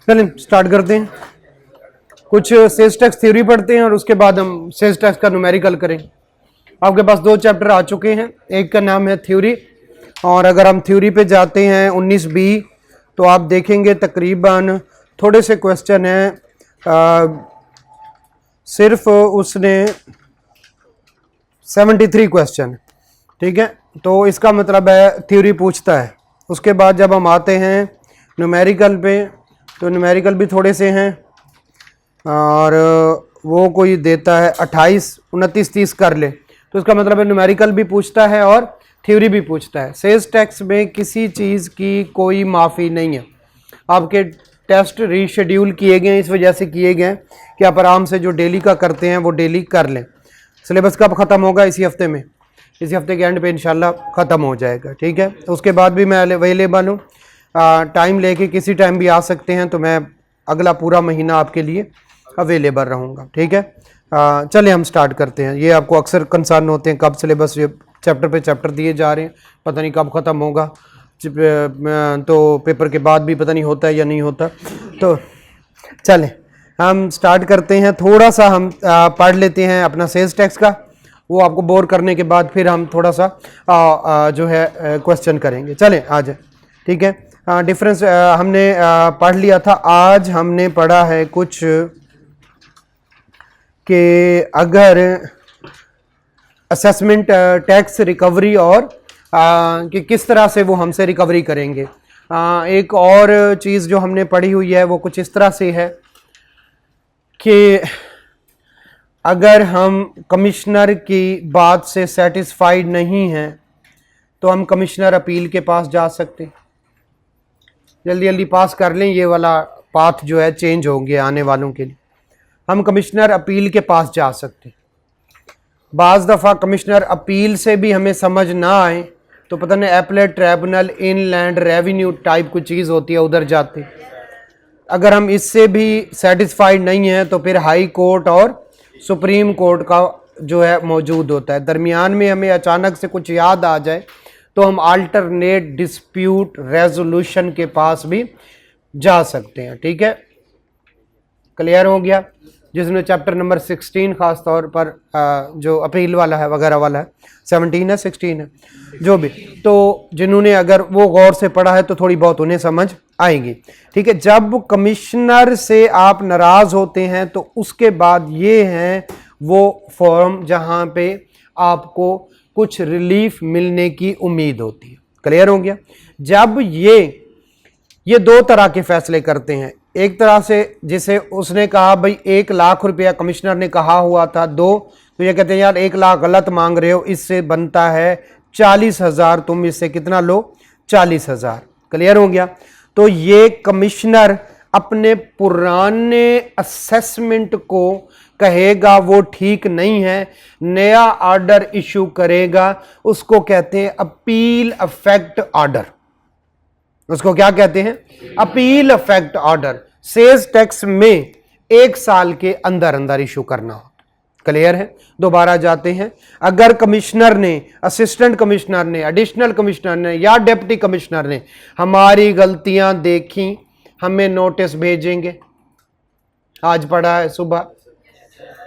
चलिए स्टार्ट करते हैं। कुछ सेल्स टैक्स थ्योरी पढ़ते हैं और उसके बाद हम सेल्स टैक्स का न्यूमेरिकल करें। आपके पास दो चैप्टर आ चुके हैं, एक का नाम है थ्योरी, और अगर हम थ्योरी पे जाते हैं 19B तो आप देखेंगे तकरीबन थोड़े से क्वेश्चन हैं, सिर्फ उसने 73 क्वेश्चन, ठीक है। तो इसका मतलब है थ्योरी पूछता है। उसके बाद जब हम आते हैं न्यूमेरिकल पे तो न्यूमेरिकल भी थोड़े से हैं, और वो कोई देता है 28, 29, 30 कर ले, तो इसका मतलब है न्यूमेरिकल भी पूछता है और थ्योरी भी पूछता है। सेल्स टैक्स में किसी चीज़ की कोई माफ़ी नहीं है। आपके टेस्ट रीशेड्यूल किए गए हैं, इस वजह से किए गए हैं कि आप आराम से जो डेली का करते हैं वो डेली कर लें। सिलेबस कब ख़त्म होगा? इसी हफ्ते में, इसी हफ्ते के एंड पे इंशाल्लाह ख़त्म हो जाएगा, ठीक है। उसके बाद भी मैं अवेलेबल हूँ, टाइम लेके किसी टाइम भी आ सकते हैं, तो मैं अगला पूरा महीना आपके लिए अवेलेबल रहूँगा, ठीक है। चले हम स्टार्ट करते हैं। ये आपको अक्सर कंसर्न होते हैं कब सिलेबस ये चैप्टर पे चैप्टर दिए जा रहे हैं, पता नहीं कब ख़त्म होगा, तो पेपर के बाद भी पता नहीं होता है या नहीं होता। तो चलें हम स्टार्ट करते हैं। थोड़ा सा हम पढ़ लेते हैं अपना सेल्स टैक्स का, वो आपको बोर करने के बाद फिर हम थोड़ा सा जो है क्वेश्चन करेंगे। चलें आ जाए, ठीक है। डिफरेंस हमने पढ़ लिया था। आज हमने पढ़ा है कुछ कि अगर असेसमेंट टैक्स रिकवरी और कि किस तरह से वो हमसे रिकवरी करेंगे। एक और चीज़ जो हमने पढ़ी हुई है वो कुछ इस तरह से है कि अगर हम कमिश्नर की बात से सेटिस्फाइड नहीं हैं तो हम कमिश्नर अपील के पास जा सकते। जल्दी जल्दी पास कर लें, ये वाला पाथ जो है चेंज होंगे आने वालों के लिए। हम कमिश्नर अपील के पास जा सकते। बाज़ दफ़ा कमिश्नर अपील से भी हमें समझ ना आए तो पता नहीं appellate tribunal, inland revenue type कोई चीज़ होती है, उधर जाते। अगर हम इससे भी सेटिस्फाइड नहीं हैं तो फिर हाई कोर्ट और सुप्रीम कोर्ट का जो है मौजूद होता है। दरमियान में हमें अचानक से कुछ याद आ जाए तो हम अल्टरनेट डिस्प्यूट रेजोल्यूशन के पास भी जा सकते हैं, ठीक है। क्लियर हो गया? जिसमें चैप्टर नंबर 16 खास तौर पर जो अपील वाला है वगैरह वाला है, 17 है 16 है जो भी, तो जिन्होंने अगर वो गौर से पढ़ा है तो थोड़ी बहुत उन्हें समझ आएगी, ठीक है। जब कमिश्नर से आप नाराज़ होते हैं तो उसके बाद ये हैं वो फॉर्म जहां पे आपको कुछ रिलीफ मिलने की उम्मीद होती है। क्लियर हो गया? जब ये दो तरह के फैसले करते हैं। एक तरह से जिसे उसने कहा भाई 1 लाख रुपया कमिश्नर ने कहा हुआ था 2, तो ये कहते हैं यार 1 लाख गलत मांग रहे हो, इससे बनता है 40,000, तुम इससे कितना लो? 40,000। क्लियर हो गया? तो ये कमिश्नर अपने पुराने असेसमेंट को कहेगा वो ठीक नहीं है, नया ऑर्डर इशू करेगा, उसको कहते हैं अपील अफेक्ट ऑर्डर। उसको क्या कहते हैं? Appeal effect order. Sales tax में 1 साल के अंदर अंदर इशू करना हो। क्लियर है? दोबारा जाते हैं। अगर कमिश्नर ने, असिस्टेंट कमिश्नर ने, एडिशनल कमिश्नर ने या डिप्टी कमिश्नर ने हमारी गलतियां देखी, हमें नोटिस भेजेंगे। आज पढ़ा है सुबह,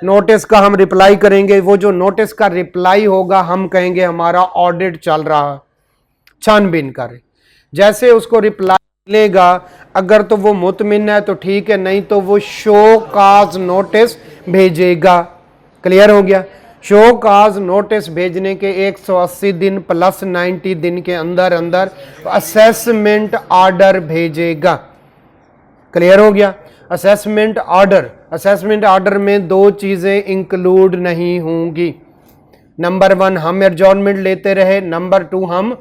नोटिस का हम रिप्लाई करेंगे। वो जो नोटिस का रिप्लाई होगा हम कहेंगे हमारा ऑडिट चल रहा है, छानबीन करें। जैसे उसको रिप्लाई मिलेगा, अगर तो वो मुतमिन है तो ठीक है, नहीं तो वो शो काज नोटिस भेजेगा। क्लियर हो गया? शो काज नोटिस भेजने के 180 दिन प्लस 90 दिन के अंदर अंदर असेसमेंट ऑर्डर भेजेगा। क्लियर हो गया? असेसमेंट ऑर्डर, असेसमेंट ऑर्डर में 2 चीजें इंक्लूड नहीं होंगी। नंबर 1 हम एडजॉर्नमेंट लेते रहे, नंबर 2 हम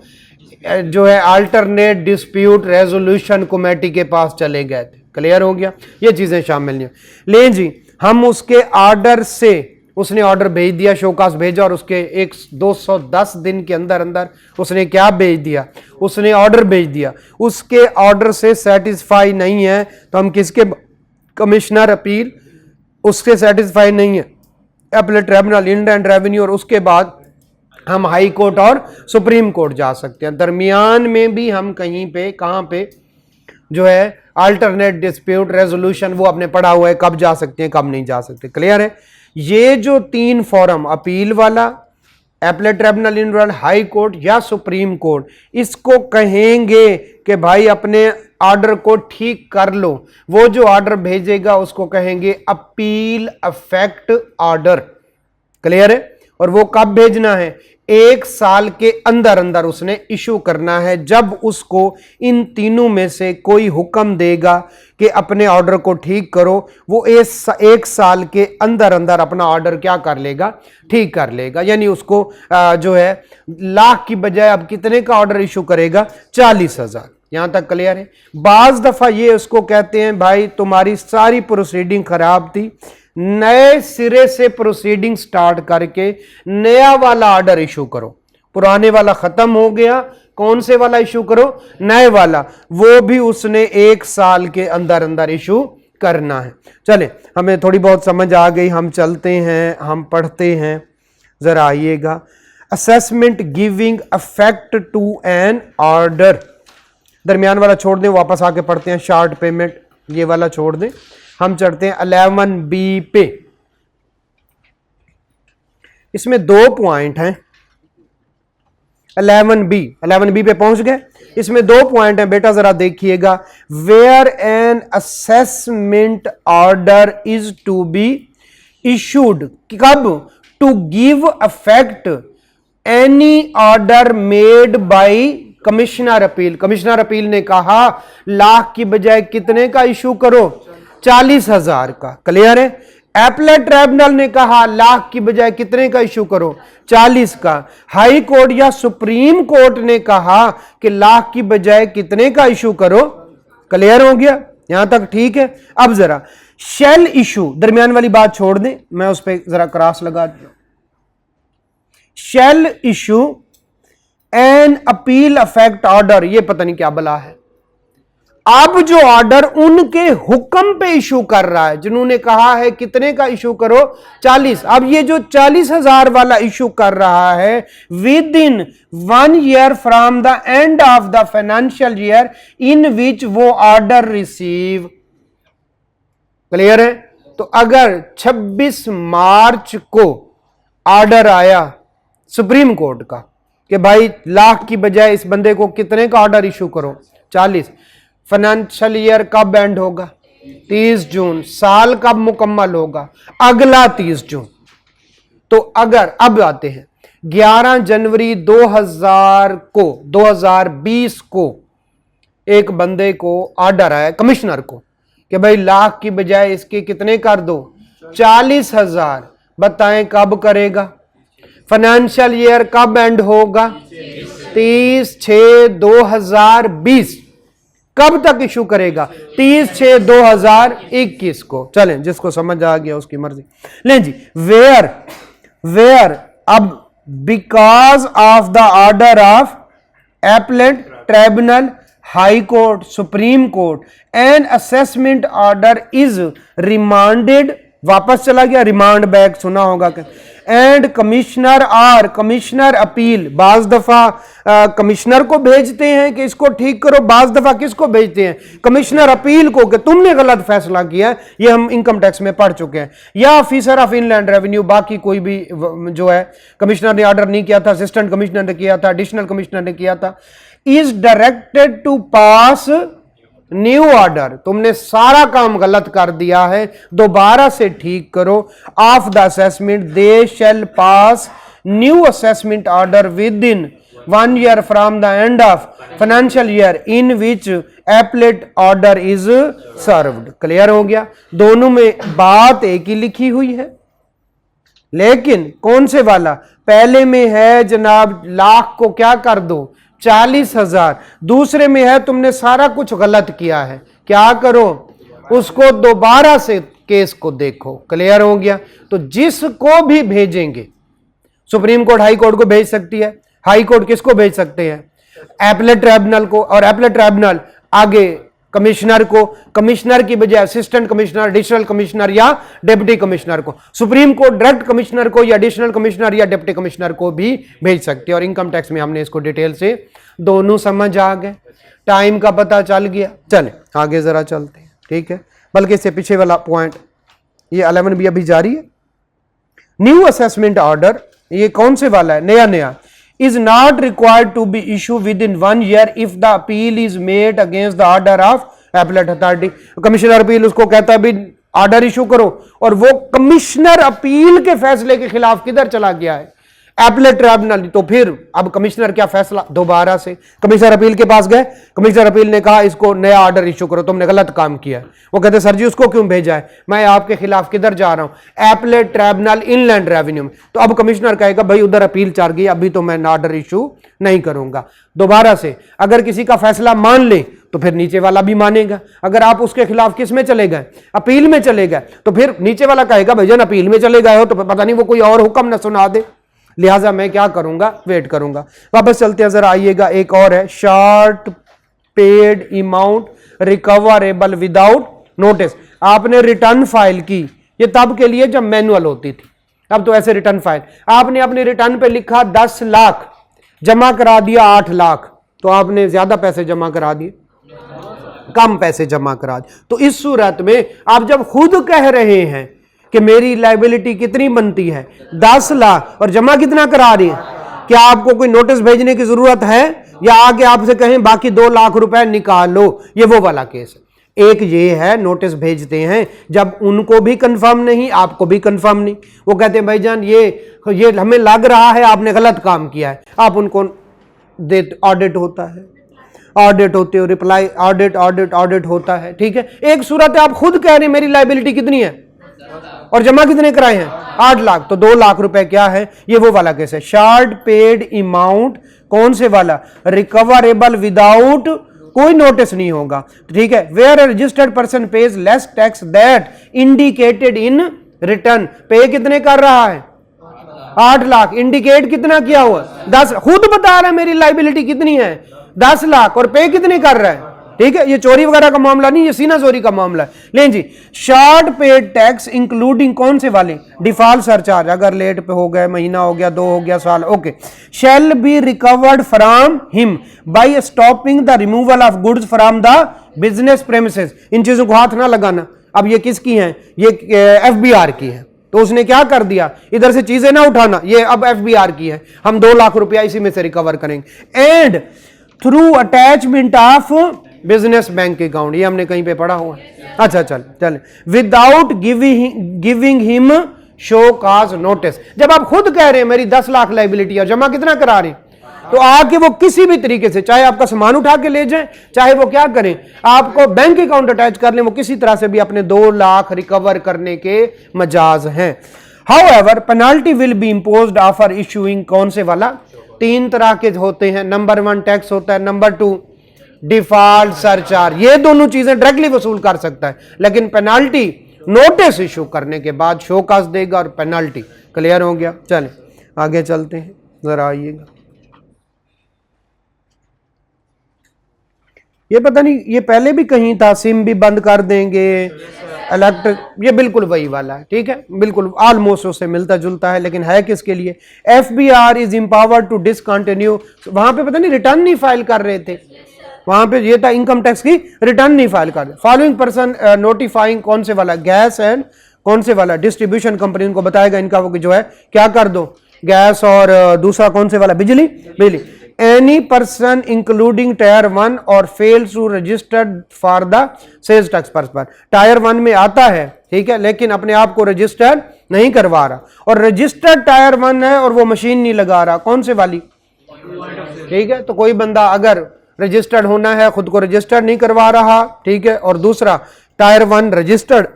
जो है अल्टरनेट डिस्प्यूट रेजोल्यूशन कमेटी के पास चले गए थे। क्लियर हो गया? ये चीजें शामिल नहीं। ले जी, हम उसके ऑर्डर से, उसने ऑर्डर भेज दिया, शोकास भेजा, और उसके 210 दिन के अंदर अंदर उसने क्या भेज दिया? उसने ऑर्डर भेज दिया। उसके ऑर्डर से सेटिस्फाई नहीं है तो हम किसके? Commissioner appeal. उसके सेटिस्फाई नहीं है एपलेट ट्राइब्यूनल, इनलैंड रेवेन्यू, और उसके बाद हम हाई कोर्ट और सुप्रीम कोर्ट जा सकते हैं। दरमियान में भी हम कहीं पे, कहां पे जो है अल्टरनेट डिस्प्यूट रेजोल्यूशन वो आपने पढ़ा हुआ है, कब जा सकते हैं कब नहीं जा सकते, क्लियर है। ये जो 3 फॉरम, अपील वाला, appellate tribunal in high court या सुप्रीम कोर्ट, इसको कहेंगे कि भाई अपने ऑर्डर को ठीक कर लो। वो जो ऑर्डर भेजेगा उसको कहेंगे अपील अफेक्ट ऑर्डर, क्लियर है। और वो कब भेजना है, 1 साल के अंदर अंदर उसने इशू करना है, जब उसको इन तीनों में से कोई हुक्म देगा कि अपने ऑर्डर को ठीक करो, वो 1 साल के अंदर अंदर अपना ऑर्डर क्या कर लेगा, ठीक कर लेगा। यानी उसको जो है लाख की बजाय अब कितने का ऑर्डर इशू करेगा, 40,000। यहां तक क्लियर है। बाज दफा ये उसको कहते हैं भाई तुम्हारी सारी प्रोसीडिंग खराब थी, नए सिरे से प्रोसीडिंग स्टार्ट करके नया वाला ऑर्डर इशू करो, पुराने वाला खत्म हो गया, कौन से वाला इशू करो, नए वाला, वो भी उसने 1 साल के अंदर अंदर इशू करना है। चले, हमें थोड़ी बहुत समझ आ गई, हम चलते हैं, हम पढ़ते हैं, जरा आइएगा। Assessment giving effect to an order, दरमियान वाला छोड़ दें, वापस आके पढ़ते हैं। शार्ट पेमेंट ये वाला छोड़ दें, हम चढ़ते हैं 11B पे। इसमें 2 पॉइंट हैं। 11B पे पहुंच गए। इसमें 2 पॉइंट हैं बेटा, जरा देखिएगा। Where an assessment order is to be issued, कब, to give affect any order made by commissioner appeal. Commissioner appeal ने कहा लाख की बजाय कितने का इशू करो, 40,000 का, क्लियर है। एपलेट ट्रिब्यूनल ने कहा लाख की बजाय कितने का इशू करो, 40 का। हाई कोर्ट या सुप्रीम कोर्ट ने कहा कि लाख की बजाय कितने का इशू करो, क्लियर हो गया, यहां तक ठीक है। अब जरा शेल इशू, दरमियान वाली बात छोड़ दें, मैं उस पर जरा क्रॉस लगा दूं। Shall issue an appeal effect order, ये पता नहीं क्या बला है। अब जो ऑर्डर उनके हुक्म पे इशू कर रहा है, जिन्होंने कहा है कितने का इशू करो, 40, अब ये जो 40,000 वाला इशू कर रहा है within 1 year from the end of the financial year in which वो ऑर्डर रिसीव, क्लियर है। तो अगर 26 मार्च को ऑर्डर आया सुप्रीम कोर्ट का कि भाई लाख की बजाय इस बंदे को कितने का ऑर्डर इशू करो, 40, फाइनेंशियल ईयर कब एंड होगा, 30 जून, साल कब मुकम्मल होगा, अगला 30 जून। तो अगर अब आते हैं 11 जनवरी 2020 को एक बंदे को ऑर्डर आया कमिश्नर को कि भाई लाख की बजाय इसके कितने कर दो, 40,000, बताएं कब करेगा, फाइनेंशियल ईयर कब एंड होगा, 30/6/2020, कब तक इशू करेगा, 30/6/2021 को। चलें, जिसको समझ आ गया उसकी मर्जी। लें जी, वेयर अब because of the order of appellate tribunal, high court, supreme court, an assessment order is remanded, वापस चला गया, रिमांड बैक सुना होगा, एंड कमिश्नर और कमिश्नर अपील, बाज दफा कमिश्नर को भेजते हैं कि इसको ठीक करो, बाज दफा किसको भेजते हैं, कमिश्नर अपील को, कि तुमने गलत फैसला किया है। ये हम इनकम टैक्स में पढ़ चुके हैं। या ऑफिसर ऑफ इनलैंड रेवेन्यू, बाकी कोई भी जो है कमिश्नर ने ऑर्डर नहीं किया था, असिस्टेंट कमिश्नर ने किया था, एडिशनल कमिश्नर ने किया था, is directed to pass new order, तुमने सारा काम गलत कर दिया है, दोबारा से ठीक करो। Of the assessment they shall pass new assessment order within 1 year from the end of financial year in which appellate order is served. Clear हो गया, दोनों में बात एक ही लिखी हुई है, लेकिन कौन से वाला, पहले में है जनाब लाख को क्या कर दो, 40,000, दूसरे में है तुमने सारा कुछ गलत किया है, क्या करो, उसको दोबारा से केस को देखो। क्लियर हो गया। तो जिसको भी भेजेंगे, सुप्रीम कोर्ट हाई कोर्ट को भेज सकती है, हाई कोर्ट किसको भेज सकते हैं, एपलेट ट्रिब्यूनल को, और एपलेट ट्रिब्यूनल आगे कमिश्नर को, कमिश्नर की बजाय असिस्टेंट कमिश्नर, एडिशनल कमिश्नर या डिप्टी कमिश्नर को। सुप्रीम कोर्ट डायरेक्ट कमिश्नर को या एडिशनल कमिश्नर या डिप्टी कमिश्नर को भी भेज सकती है। और इनकम टैक्स में हमने इसको डिटेल से दोनों समझ आ गए, टाइम का पता चल गया। चले आगे जरा चलते हैं, ठीक है। बल्कि इससे पीछे वाला पॉइंट, ये 11 भी अभी जारी है। न्यू असेसमेंट ऑर्डर, ये कौन से वाला है, नया नया, is not required to be issued within 1 year if the appeal is made against the order of appellate authority। Commissioner appeal उसको कहता है भी ऑर्डर इशू करो, और वो कमिश्नर अपील के फैसले के खिलाफ किधर चला गया है, एपलेट ट्रिब्यूनल। तो फिर अब कमिश्नर क्या फैसला, दोबारा से कमिश्नर अपील के पास गए, कमिश्नर अपील ने कहा इसको नया ऑर्डर इशू करो, तुमने गलत काम किया है। वो कहते सर जी उसको क्यों भेजा है, मैं आपके खिलाफ किधर जा रहा हूं, एपलेट ट्रिब्यूनल इनलैंड रेवेन्यू में। तो अब कमिश्नर कहेगा भाई उधर अपील चल गई, अभी तो मैं ऑर्डर इशू नहीं करूंगा। दोबारा से अगर किसी का फैसला मान ले तो फिर नीचे वाला भी मानेगा। अगर आप उसके खिलाफ किस में चले गए, अपील में चले गए, तो फिर नीचे वाला कहेगा भाईजान अपील में चले गए हो तो पता नहीं वो कोई और हुक्म ना सुना दे, लिहाजा मैं क्या करूंगा, वेट करूंगा। वापस चलते हैं जरा, आइएगा। एक और है, short paid amount recoverable without notice. आपने रिटर्न फाइल की, ये तब के लिए जब मैनुअल होती थी, अब तो ऐसे रिटर्न फाइल, आपने अपने रिटर्न पे लिखा 10 लाख, जमा करा दिया 8 लाख, तो आपने ज्यादा पैसे जमा करा दिए, कम पैसे जमा करा दिए। तो इस सूरत में आप जब खुद कह रहे हैं कि मेरी लायबिलिटी कितनी बनती है 10 लाख और जमा कितना करा रही है, क्या आपको कोई नोटिस भेजने की जरूरत है, या आगे आपसे कहें बाकी 2 लाख रुपए निकालो, ये वो वाला केस है। एक ये है नोटिस भेजते हैं जब उनको भी कंफर्म नहीं, आपको भी कंफर्म नहीं, वो कहते हैं भाईजान ये हमें लग रहा है आपने गलत काम किया है, आप उनको दे, ऑडिट होता है, ऑडिट होते हो, रिप्लाई ऑडिट ऑडिट ऑडिट होता है, ठीक है। एक सूरत है आप खुद कह रहे हैं मेरी लायबिलिटी कितनी है और जमा कितने कराए हैं 8 लाख, तो 2 लाख रुपए क्या है, ये वो वाला केस है। शॉर्ट पेड अमाउंट कौन से वाला, रिकवरेबल विदाउट कोई नोटिस नहीं होगा, ठीक है। Where a registered person pays less tax that indicated in return. पे कितने कर रहा है 8 लाख, इंडिकेट कितना किया हुआ 10, खुद बता रहा है मेरी लायबिलिटी कितनी है 10 लाख और पे कितने कर रहा है, ठीक है। ये चोरी वगैरह का मामला नहीं, ये सीना चोरी का मामला है। लें जी, शॉर्ट पेड टैक्स इंक्लूडिंग कौन से वाले, डिफॉल्ट सरचार्ज, अगर लेट पे हो गए, महीना हो गया, 2 हो गया, साल, okay. Shall be recovered from him by stopping the removal of goods from the business premises. इन चीजों को हाथ ना लगाना। अब ये किसकी है, ये एफबीआर की है, तो उसने क्या कर दिया, इधर से चीजें ना उठाना, ये अब एफबीआर की है, हम 2 लाख रुपया इसी में से रिकवर करेंगे। And through attachment of business bank account, ये हमने कहीं पे पढ़ा हुआ, अच्छा चल without giving him show cause notice. जब आप खुद कह रहे हैं मेरी 10 लाख लायबिलिटी और जमा कितना करा रहे हैं, तो आके वो किसी भी तरीके से, चाहे आपका सामान उठा के ले जाए, चाहे वो क्या करें, आपको बैंक अकाउंट अटैच कर लें, वो किसी तरह से भी अपने 2 लाख रिकवर करने के मजाज हैं। However penalty will be imposed after issuing कौन से वाला, 3 तरह के होते हैं। नंबर 1 टैक्स होता है, नंबर 2 डिफॉल्ट सरचार्ज, ये दोनों चीजें डायरेक्टली वसूल कर सकता है, लेकिन पेनाल्टी नोटिस इशू करने के बाद शो काज देगा और पेनाल्टी। क्लियर हो गया, चलें आगे चलते हैं, जरा आइएगा। ये पता नहीं, ये पहले भी कहीं था, सिम भी बंद कर देंगे, इलेक्ट्रिक, ये बिल्कुल वही वाला है, ठीक है, बिल्कुल ऑलमोस्ट उससे मिलता जुलता है, लेकिन है किसके लिए, FBR is empowered to discontinue. वहां पे पता नहीं रिटर्न नहीं फाइल कर रहे थे, वहां पे ये था इनकम टैक्स की रिटर्न नहीं फाइल कर रहे। फॉलोइंग पर्सन नोटिफाइंग कौन से वाला, गैस एंड कौन से वाला, डिस्ट्रीब्यूशन कंपनी, उनको बताएगा इनका वो जो है क्या कर दो, गैस और दूसरा कौन से वाला, बिजली। एनी पर्सन इंक्लूडिंग टायर 1 और fails to registered for the sales tax purpose. Tier 1 में आता है, ठीक है, लेकिन अपने आप को रजिस्टर नहीं करवा रहा, और रजिस्टर्ड टायर 1 है और वो मशीन नहीं लगा रहा, कौन से वाली, ठीक है। तो कोई बंदा अगर रजिस्टर्ड होना है, खुद को रजिस्टर्ड नहीं करवा रहा, ठीक है, और दूसरा टायर 1 रजिस्टर्ड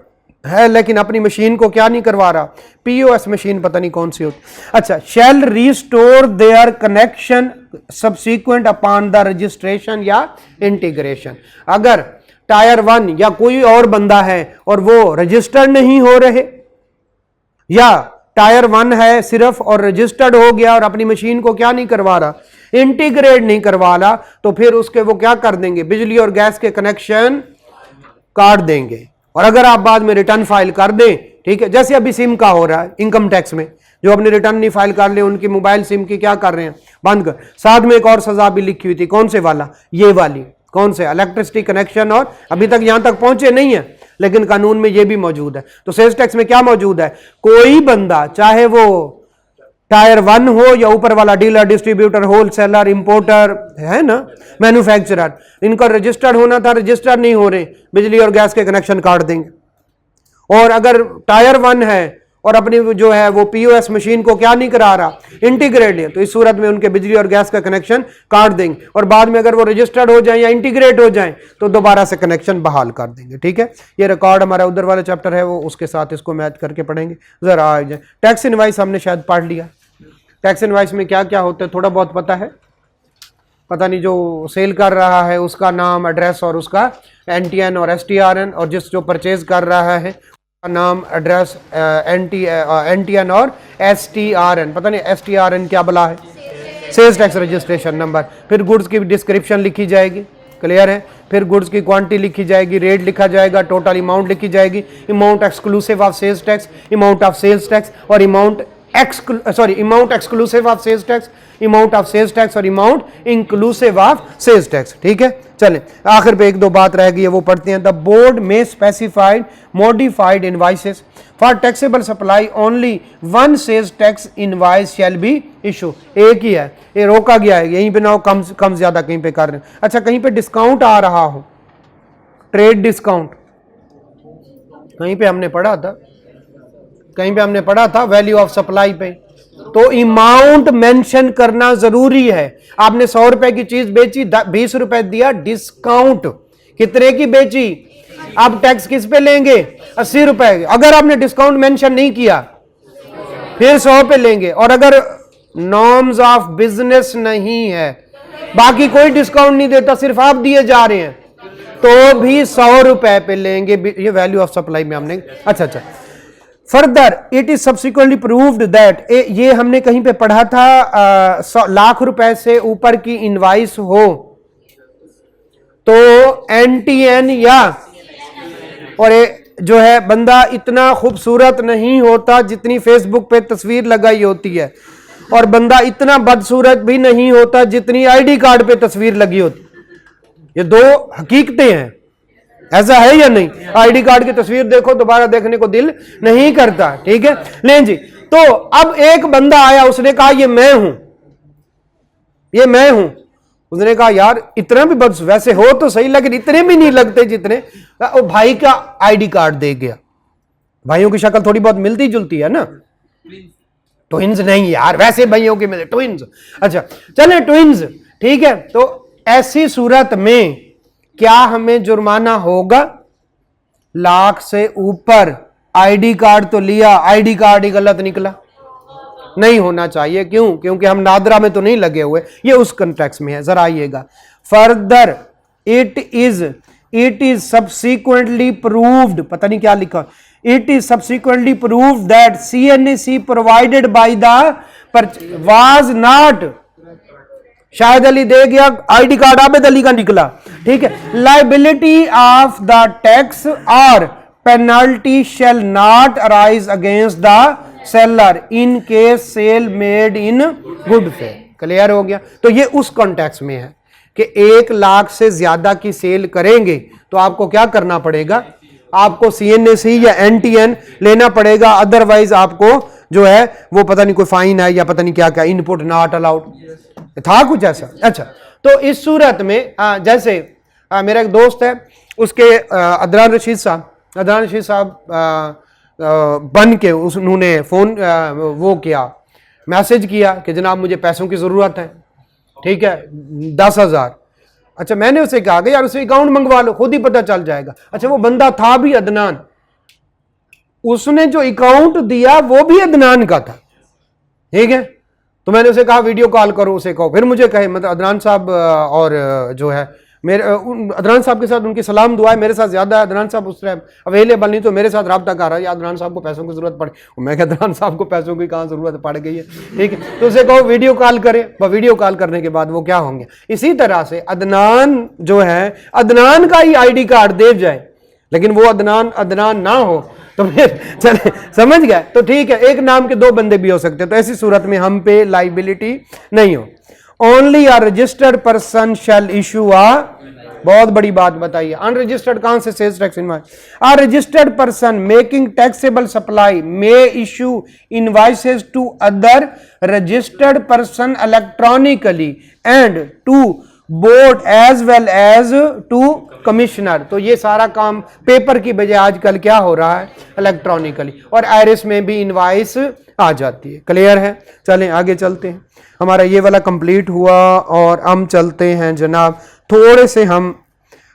है लेकिन अपनी मशीन को क्या नहीं करवा रहा, पीओएस मशीन पता नहीं कौन सी होती। अच्छा, shall restore their connection subsequent upon the registration या इंटीग्रेशन। अगर टायर 1 या कोई और बंदा है और वो रजिस्टर्ड नहीं हो रहे, या टायर 1 है सिर्फ और रजिस्टर्ड हो गया और अपनी मशीन को क्या नहीं करवा रहा, इंटीग्रेट नहीं करवा रहा, तो फिर उसके वो क्या कर देंगे, बिजली और गैस के कनेक्शन काट देंगे। और अगर आप बाद में रिटर्न फाइल कर दें, ठीक है, जैसे अभी सिम का हो रहा है इनकम टैक्स में, जो अपने रिटर्न नहीं फाइल कर ले उनकी मोबाइल सिम की क्या कर रहे हैं, बंद कर। साथ में एक और सजा भी लिखी हुई थी, कौन से वाला, ये वाली, कौन से, इलेक्ट्रिसिटी कनेक्शन, और अभी तक यहां तक पहुंचे नहीं है लेकिन कानून में ये भी मौजूद है। तो सेल्स टैक्स में क्या मौजूद है, कोई बंदा चाहे वो टायर 1 हो या ऊपर वाला डीलर, डिस्ट्रीब्यूटर, होलसेलर, इंपोर्टर है ना, मैन्युफैक्चरर, इनका रजिस्टर्ड होना था, रजिस्टर्ड नहीं हो रहे, बिजली और गैस के कनेक्शन काट देंगे। और अगर टायर 1 है और अपनी जो है वो पीओएस मशीन को क्या नहीं करा रहा, इंटीग्रेट है, तो इस सूरत में उनके बिजली और गैस का कनेक्शन काट देंगे। और बाद में अगर वो रजिस्टर्ड हो जाए या इंटीग्रेट हो जाए तो दोबारा से कनेक्शन बहाल कर देंगे। ठीक है, ये रिकॉर्ड हमारा उधर वाला चैप्टर है, वो उसके साथ इसको मैच करके पढ़ेंगे। जरा आ जाए, टैक्स इनवाइस हमने शायद पढ़ लिया। टैक्स इनवाइस में क्या क्या होता है थोड़ा बहुत पता है, पता नहीं, जो सेल कर रहा है उसका नाम, एड्रेस और उसका एनटीएन और एसटीआरएन, और जिस जो परचेज कर रहा है नाम, एड्रेस, एनटीएन और एसटीआरएन, पता नहीं एसटीआरएन क्या बला है, सेल्स टैक्स रजिस्ट्रेशन नंबर। फिर गुड्स की डिस्क्रिप्शन लिखी जाएगी, क्लियर है। फिर गुड्स की क्वांटिटी लिखी जाएगी, रेट लिखा जाएगा, टोटल अमाउंट लिखी जाएगी, amount exclusive of sales tax, amount of sales tax और amount exclusive of sales tax, amount of sales tax और amount inclusive of sales tax. ठीक है, चले आखिर पे एक दो बात रह गई है वो पढ़ते हैं। द बोर्ड में specified modified invoices for taxable supply only one sales tax invoice shall be issue. एक ही है, ये रोका गया है, यहीं पे ना हो कम ज्यादा कहीं पे कर रहे हैं। अच्छा, कहीं पे डिस्काउंट आ रहा हो, ट्रेड डिस्काउंट, कहीं पे हमने पढ़ा था, कहीं पे हमने पढ़ा था वैल्यू ऑफ सप्लाई पे, तो अमाउंट मेंशन करना जरूरी है। आपने 100 रुपए की चीज बेची, 20 रुपए दिया डिस्काउंट, कितने की बेची, आप टैक्स किस पे लेंगे, 80 रुपए। अगर आपने डिस्काउंट मेंशन नहीं किया फिर 100 पे लेंगे। और अगर नॉर्म्स ऑफ बिजनेस नहीं है, बाकी कोई डिस्काउंट नहीं देता, सिर्फ आप दिए जा रहे हैं, तो भी 100 रुपए पे लेंगे। ये वैल्यू ऑफ सप्लाई में हमने, अच्छा further it is subsequently proved that, ये हमने कहीं पे पढ़ा था, 100 लाख रुपए से ऊपर की इनवाइस हो तो एनटीएन या, और जो है बंदा इतना खूबसूरत नहीं होता जितनी फेसबुक पे तस्वीर लगाई होती है, और बंदा इतना बदसूरत भी नहीं होता जितनी आईडी कार्ड पे तस्वीर लगी होती। ये दो हकीकतें हैं, ऐसा है या नहीं। आईडी कार्ड की तस्वीर देखो दोबारा देखने को दिल नहीं करता। ठीक है, लें जी, तो अब एक बंदा आया, उसने कहा ये मैं हूं, ये मैं हूं। उसने कहा यार इतना भी बस, वैसे हो तो सही लेकिन इतने भी नहीं लगते जितने, वो भाई का आईडी कार्ड दे गया। भाइयों की शक्ल थोड़ी बहुत मिलती जुलती है ना, ट्विंस नहीं यार, वैसे भाइयों के मिले ट्विंस। अच्छा चले ट्विंस, ठीक है। तो ऐसी सूरत में क्या हमें जुर्माना होगा, लाख से ऊपर आईडी कार्ड तो लिया, आईडी कार्ड ही गलत निकला, नहीं होना चाहिए। क्यों? क्योंकि हम नादरा में तो नहीं लगे हुए, ये उस कंटेक्स्ट में है। जरा आइएगा, further it is subsequently proved, पता नहीं क्या लिखा, it is subsequently proved that CNAC provided by the was not, शायद अली दे गया, आईडी कार्ड आबेद अली का निकला। ठीक है, लाइबिलिटी ऑफ द टैक्स और penalty shall not arise against the seller in case sale made in good faith. Clear हो गया। तो ये उस कॉन्टेक्स्ट में है कि 1 लाख से ज्यादा की सेल करेंगे तो आपको क्या करना पड़ेगा, आपको CNAC या NTN लेना पड़ेगा, अदरवाइज आपको जो है वो पता नहीं कोई फाइन है या पता नहीं क्या क्या, इनपुट नॉट अलाउड था कुछ ऐसा। अच्छा, तो इस सूरत में जैसे मेरा एक दोस्त है, उसके अदनान रशीद साहब बन के उन्होंने फोन वो किया, मैसेज किया कि जनाब मुझे पैसों की जरूरत है, ठीक है, 10,000। अच्छा, मैंने उसे कहा कि यार उसे अकाउंट मंगवा लो, खुद ही पता चल जाएगा। अच्छा, वो बंदा था भी अदनान, उसने जो अकाउंट दिया वो भी अदनान का था, ठीक है। तो मैंने उसे कहा वीडियो कॉल करो, उसे कहो, फिर मुझे कहे मतलब अदनान साहब और जो है मेरे अदनान साहब के साथ उनकी सलाम दुआ है, मेरे साथ ज्यादा है, अदनान साहब उस टाइम अवेलेबल नहीं तो मेरे साथ रब्ता कर रहा है, अदनान साहब को पैसों की जरूरत पड़े। मैं क्या अदनान साहब को पैसों की कहाँ जरूरत पड़ गई है, ठीक है। तो उसे कहो वीडियो कॉल करे, वीडियो कॉल करने के बाद वो क्या होंगे। इसी तरह से अदनान जो है, अदनान का ही ID कार्ड दे जाए लेकिन वो अदनान ना हो तो फिर चले, समझ गए। तो ठीक है, एक नाम के दो बंदे भी हो सकते हैं, तो ऐसी सूरत में हम पे लाइबिलिटी नहीं हो। Only a registered person shall issue बहुत बड़ी बात बताइए, अनरजिस्टर्ड कहां से sales tax invoice. A registered person making taxable supply may issue invoices to other registered person electronically and to board as well as to commissioner. तो ये सारा काम पेपर की बजाय आजकल क्या हो रहा है, इलेक्ट्रॉनिकली, और आईरिस में भी इनवाइस आ जाती है। क्लियर है, चलें आगे चलते हैं। हमारा ये वाला कंप्लीट हुआ और हम चलते हैं जनाब, थोड़े से हम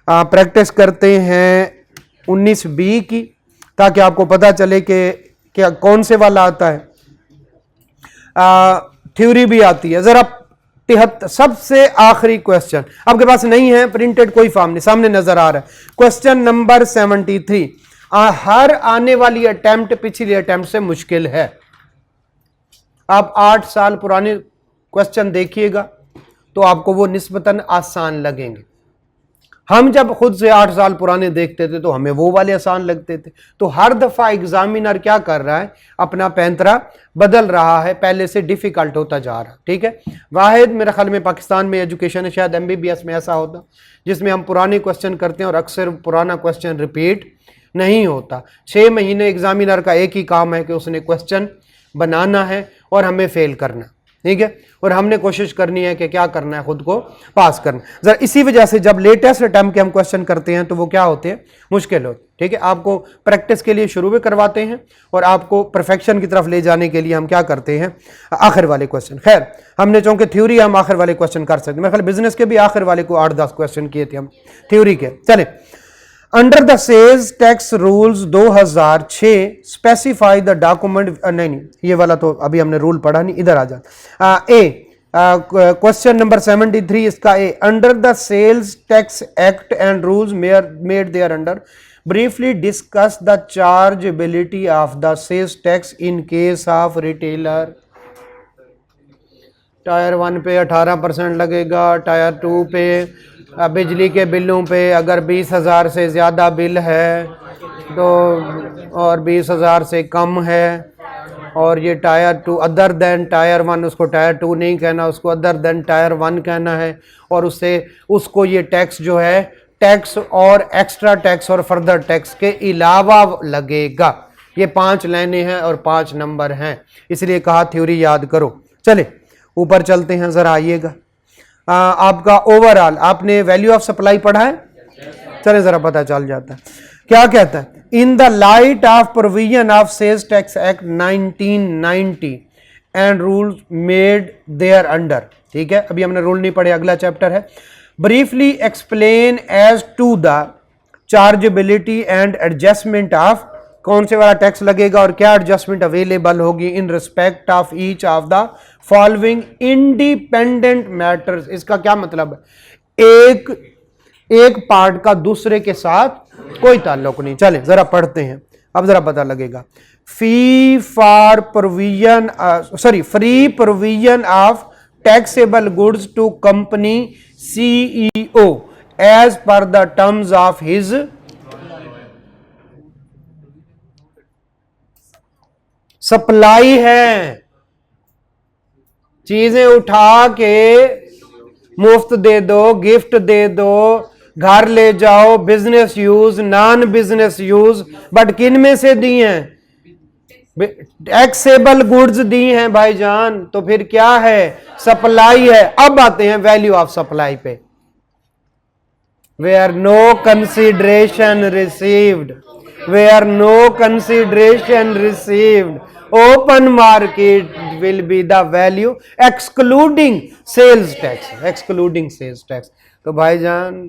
प्रैक्टिस करते हैं 19B की, ताकि आपको पता चले कि क्या कौन से वाला आता है। थ्योरी भी आती है। जरा 73 सबसे आखिरी क्वेश्चन आपके पास नहीं है प्रिंटेड, कोई फॉर्म नहीं, सामने नजर आ रहा है। क्वेश्चन नंबर 73 हर आने वाली अटेम्प्ट पिछली अटेम्प्ट से मुश्किल है। आप 8 साल पुराने क्वेश्चन देखिएगा तो आपको वो निस्बतन आसान लगेंगे। हम जब खुद से 8 साल पुराने देखते थे तो हमें वो वाले आसान लगते थे। तो हर दफा एग्जामिनर क्या कर रहा है, अपना पैंतरा बदल रहा है, पहले से डिफिकल्ट होता जा रहा है, ठीक है। वाहिद मेरे ख्याल में पाकिस्तान में एजुकेशन है, शायद MBBS में ऐसा होता जिसमें हम पुराने क्वेश्चन करते हैं और अक्सर पुराना क्वेश्चन रिपीट नहीं होता। 6 महीने एग्जामिनर का एक ही काम है कि उसने क्वेश्चन बनाना है और हमें फेल करना, ठीक है, और हमने कोशिश करनी है कि क्या करना है, खुद को पास करना। जरा इसी वजह से जब लेटेस्ट अटेम्प्ट के हम क्वेश्चन करते हैं तो वो क्या होते हैं, मुश्किल होते, ठीक है। आपको प्रैक्टिस के लिए शुरू में करवाते हैं और आपको परफेक्शन की तरफ ले जाने के लिए हम क्या करते हैं, आखिर वाले क्वेश्चन। खैर हमने चूंकि थ्योरी हम आखिर वाले क्वेश्चन कर सकते हैं, मेरे ख्याल बिजनेस के भी आखिर वाले को 8-10 क्वेश्चन किए थे हम थ्योरी के। चले, under the sales tax rules 2006 specify the document, नहीं ये वाला तो अभी हमने रूल पढ़ा नहीं, इधर आ जा। क्वेश्चन नंबर 73 इसका A, under the sales tax act and rules made there under briefly discuss the chargeability of the sales tax in case of retailer. Tier 1 पे 18% लगेगा, टायर 2 पे बिजली के बिलों पे अगर 20,000 से ज़्यादा बिल है तो, और 20,000 से कम है, और ये टायर 2 अदर देन टायर 1, उसको टायर 2 नहीं कहना, उसको अदर देन टायर 1 कहना है, और उसको ये टैक्स जो है टैक्स और एक्स्ट्रा टैक्स और फर्दर टैक्स के अलावा लगेगा। ये 5 लाइनें हैं और 5 नंबर हैं, इसलिए कहा थ्योरी याद करो। चले ऊपर चलते हैं, जरा आइएगा। आपका ओवरऑल आपने वैल्यू ऑफ सप्लाई पढ़ा है, चले जरा पता चल जाता है क्या कहता है। In the light of provision of sales tax act 1990 and rules made there under, ठीक है, अभी हमने रूल नहीं पढ़े, अगला चैप्टर है। Briefly explain as to the chargeability and adjustment of, कौन से वाला टैक्स लगेगा और क्या एडजस्टमेंट अवेलेबल होगी in respect of each of the following independent matters. इसका क्या मतलब है, एक पार्ट का दूसरे के साथ कोई ताल्लुक नहीं। चले जरा पढ़ते हैं, अब जरा पता लगेगा। Free provision of taxable goods to company CEO as per the terms of his, supply है, चीजें उठा के मुफ्त दे दो, गिफ्ट दे दो, घर ले जाओ, business use, non business use, but किन में से दी हैं, टैक्सेबल गुड्स दी हैं भाईजान, तो फिर क्या है, सप्लाई है। अब आते हैं वैल्यू ऑफ सप्लाई पे। Where no consideration received, where no consideration received, open market will be the value excluding sales tax, excluding sales tax। तो भाईजान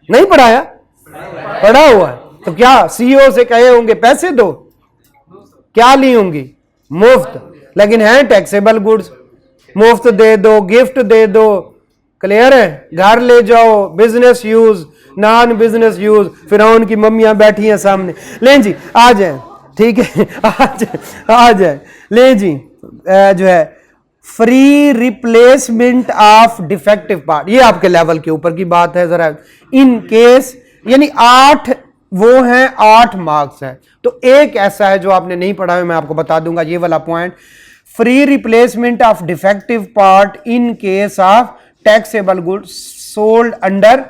नहीं पढ़ाया, पढ़ा हुआ है, तो क्या CEO से कहे होंगे पैसे दो, क्या ली होंगी, मुफ्त, लेकिन है टैक्सेबल गुड्स, मुफ्त दे दो, गिफ्ट दे दो, क्लियर है? घर ले जाओ, business use, non business use. फिरौन की मम्मियां बैठी हैं सामने। लें जी आ जाए, ठीक है, आ जाए। लें जी जो है free replacement of defective part, ये आपके लेवल के ऊपर की बात है। जरा इन केस यानी 8 वो हैं, 8 मार्क्स है। तो एक ऐसा है जो आपने नहीं पढ़ा है, मैं आपको बता दूंगा ये वाला point. Free replacement of defective part in case of taxable goods sold under,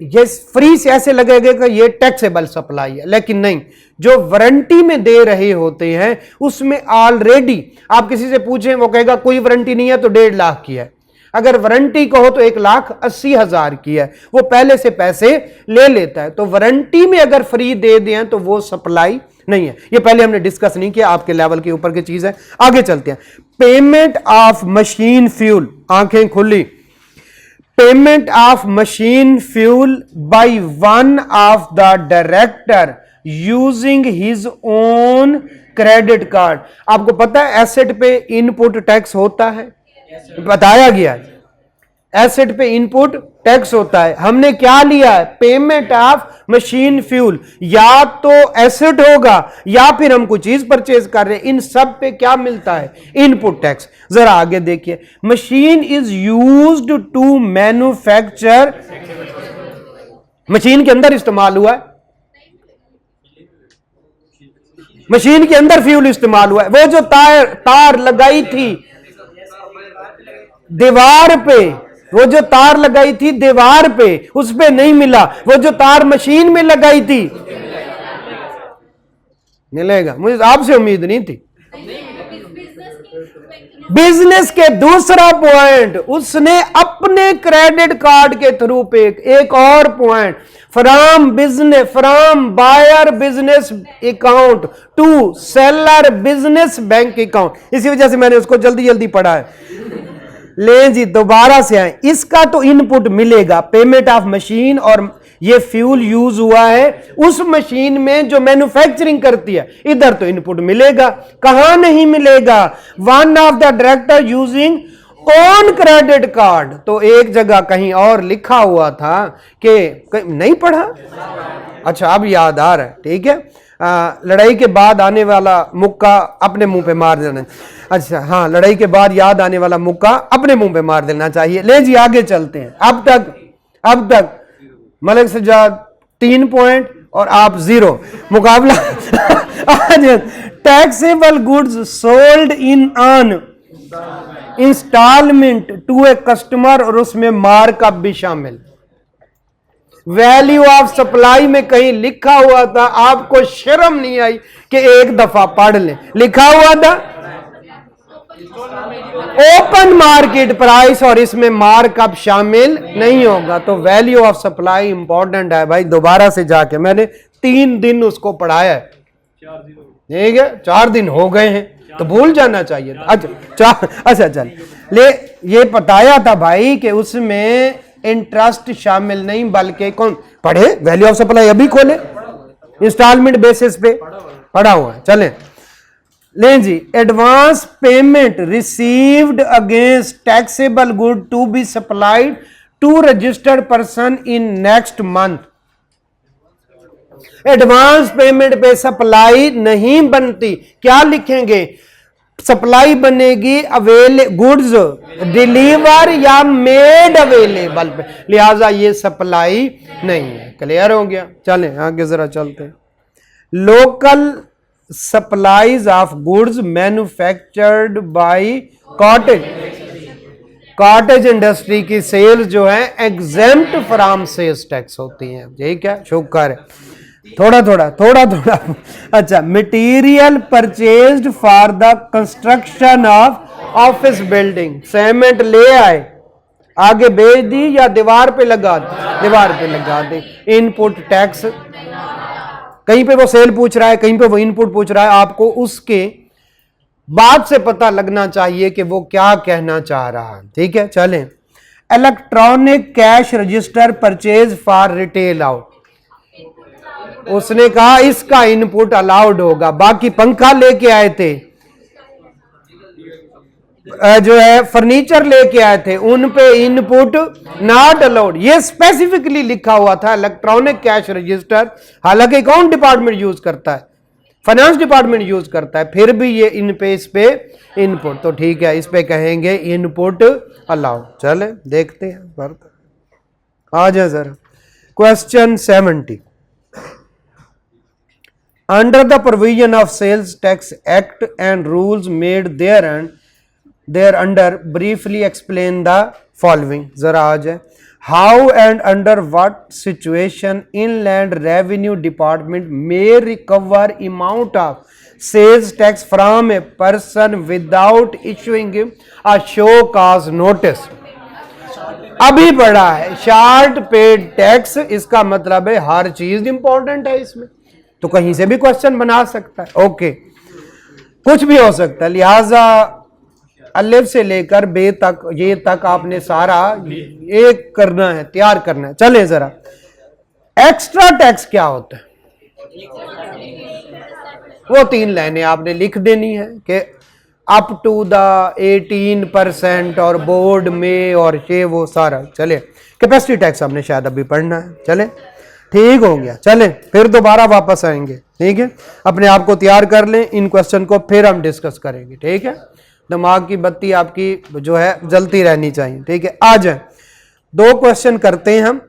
ये फ्री से ऐसे लगेगा कि ये टैक्सेबल सप्लाई है, लेकिन नहीं, जो वारंटी में दे रहे होते हैं उसमें ऑलरेडी आप किसी से पूछें वो कहेगा कोई वारंटी नहीं है तो 1.5 लाख की है। अगर वारंटी कहो तो 1,80,000 की है, वो पहले से पैसे ले लेता है। तो वारंटी में अगर फ्री दे दें तो वो सप्लाई नहीं है। ये पहले हमने डिस्कस नहीं किया, आपके लेवल के ऊपर की चीज है। आगे चलते हैं। पेमेंट ऑफ मशीन फ्यूल, आंखें खुली। Payment of machine fuel by one of the director using his own credit card. आपको पता है एसेट पे इनपुट टैक्स होता है, बताया गया है। एसेट पे इनपुट टैक्स होता है। हमने क्या लिया है? Payment of machine fuel. या तो एसेट होगा या फिर हम कोई चीज परचेज कर रहे हैं, इन सब पे क्या मिलता है? Input tax. जरा आगे देखिए, machine is used to manufacture, machine के अंदर इस्तेमाल हुआ है, मशीन के अंदर फ्यूल इस्तेमाल हुआ है। वो जो तार लगाई थी दीवार पे, वो जो तार लगाई थी दीवार पे, उस पे नहीं मिला। वो जो तार मशीन में लगाई थी मिलेगा। मुझे आपसे उम्मीद नहीं थी। बिजनेस के दूसरा पॉइंट, उसने अपने क्रेडिट कार्ड के थ्रू पे एक और point, from business, from buyer business account to seller business bank account. इसी वजह से मैंने उसको जल्दी जल्दी पढ़ा है। ले जी दोबारा से आए, इसका तो इनपुट मिलेगा। पेमेंट ऑफ मशीन, और ये फ्यूल यूज हुआ है उस मशीन में जो मैन्युफैक्चरिंग करती है, इधर तो इनपुट मिलेगा। कहां नहीं मिलेगा? One of the director using own credit card. तो एक जगह कहीं और लिखा हुआ था कि नहीं पढ़ा, अच्छा अब याद आ रहा है, ठीक है। लड़ाई के बाद आने वाला मुक्का अपने मुंह पे मार देना। अच्छा हाँ, लड़ाई के बाद याद आने वाला मुक्का अपने मुंह पे मार देना चाहिए। ले जी आगे चलते हैं। अब तक मलिक सज्जाद 3 पॉइंट और आप 0, मुकाबला आज taxable goods sold in on installment to a customer, और उसमें मार्कअप भी शामिल। वैल्यू ऑफ सप्लाई में कहीं लिखा हुआ था, आपको शर्म नहीं आई कि एक दफा पढ़ लें? लिखा हुआ था ओपन मार्केट प्राइस, और इसमें मार्कअप शामिल नहीं होगा। तो वैल्यू ऑफ सप्लाई इंपॉर्टेंट है भाई। दोबारा से जाके मैंने 3 दिन उसको पढ़ाया है, ठीक है, 4 दिन हो गए हैं तो भूल जाना चाहिए। अच्छा चल, ले ये बताया था भाई कि उसमें इंटरेस्ट शामिल नहीं, बल्कि कौन पढ़े? वैल्यू ऑफ सप्लाई अभी खोले, इंस्टॉलमेंट बेसिस पे पढ़ा हुआ है। चलें लें जी, advance payment received against taxable good to be supplied to registered person in next month. Advance payment पे सप्लाई नहीं बनती, क्या लिखेंगे? सप्लाई बनेगी गुड्स डिलीवर या मेड अवेलेबल पे, लिहाजा ये सप्लाई नहीं है। क्लियर हो गया? चलें आगे जरा चलते हैं। Local supplies of goods manufactured by cottage industry की सेल्स जो है एग्जेम्प्ट फ्रॉम सेल्स टैक्स होती हैं। ठीक है, शुक्र है। थोड़ा अच्छा, material purchased for the construction of office building, cement ले आए, आगे बेच दी या दीवार पे लगा दी, इनपुट टैक्स। कहीं पे वो सेल पूछ रहा है, कहीं पे वो इनपुट पूछ रहा है, आपको उसके बात से पता लगना चाहिए कि वो क्या कहना चाह रहा है। ठीक है, चलें। Electronic cash register purchase for retail out, उसने कहा इसका इनपुट अलाउड होगा। बाकी पंखा लेके आए थे, जो है फर्नीचर लेके आए थे उन पे इनपुट नॉट अलाउड, ये स्पेसिफिकली लिखा हुआ था इलेक्ट्रॉनिक कैश रजिस्टर, हालांकि अकाउंट डिपार्टमेंट यूज करता है, फाइनेंस डिपार्टमेंट यूज करता है, फिर भी ये इन पे इस पे इनपुट, तो ठीक है इस पे कहेंगे इनपुट अलाउड। चले देखते हैं, आ जाए जरा question 70। Under the provision of sales tax act and rules made there under briefly explain the following. जरा आ जाए, how and under what situation inland revenue department may recover amount of sales tax from a person without issuing a show cause notice. अभी पढ़ा है short paid tax, इसका मतलब है हर चीज इंपॉर्टेंट है इसमें, तो कहीं से भी क्वेश्चन बना सकता है। ओके, कुछ भी हो सकता है, लिहाजा अलिफ से लेकर बे तक, ये तक आपने सारा एक करना है, तैयार करना है। चले जरा, एक्स्ट्रा टैक्स क्या होता है, वो 3 लाइनें आपने लिख देनी है कि अप टू द 18% और बोर्ड में और ये वो सारा। चले, कैपेसिटी टैक्स हमने शायद अभी पढ़ना है। चले ठीक हो गया, चले फिर दोबारा वापस आएंगे, ठीक है, अपने आप को तैयार कर लें, इन क्वेश्चन को फिर हम डिस्कस करेंगे, ठीक है, दिमाग की बत्ती आपकी जो है जलती रहनी चाहिए, ठीक है। आ जाए 2 क्वेश्चन करते हैं हम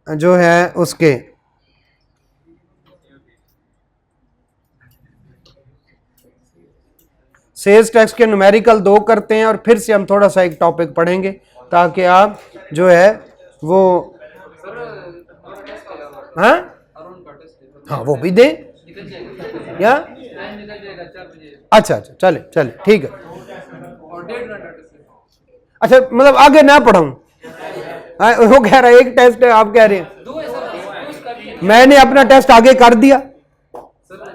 जो है उसके, सेल्स टैक्स के न्यूमेरिकल 2 करते हैं और फिर से हम थोड़ा सा एक टॉपिक पढ़ेंगे ताकि आप जो है वो हाँ वो भी दें या अच्छा चले चले ठीक है। अच्छा मतलब आगे ना पढ़ाऊं, वो कह रहा है एक टेस्ट है, आप कह रहे हैं मैंने अपना टेस्ट आगे कर दिया,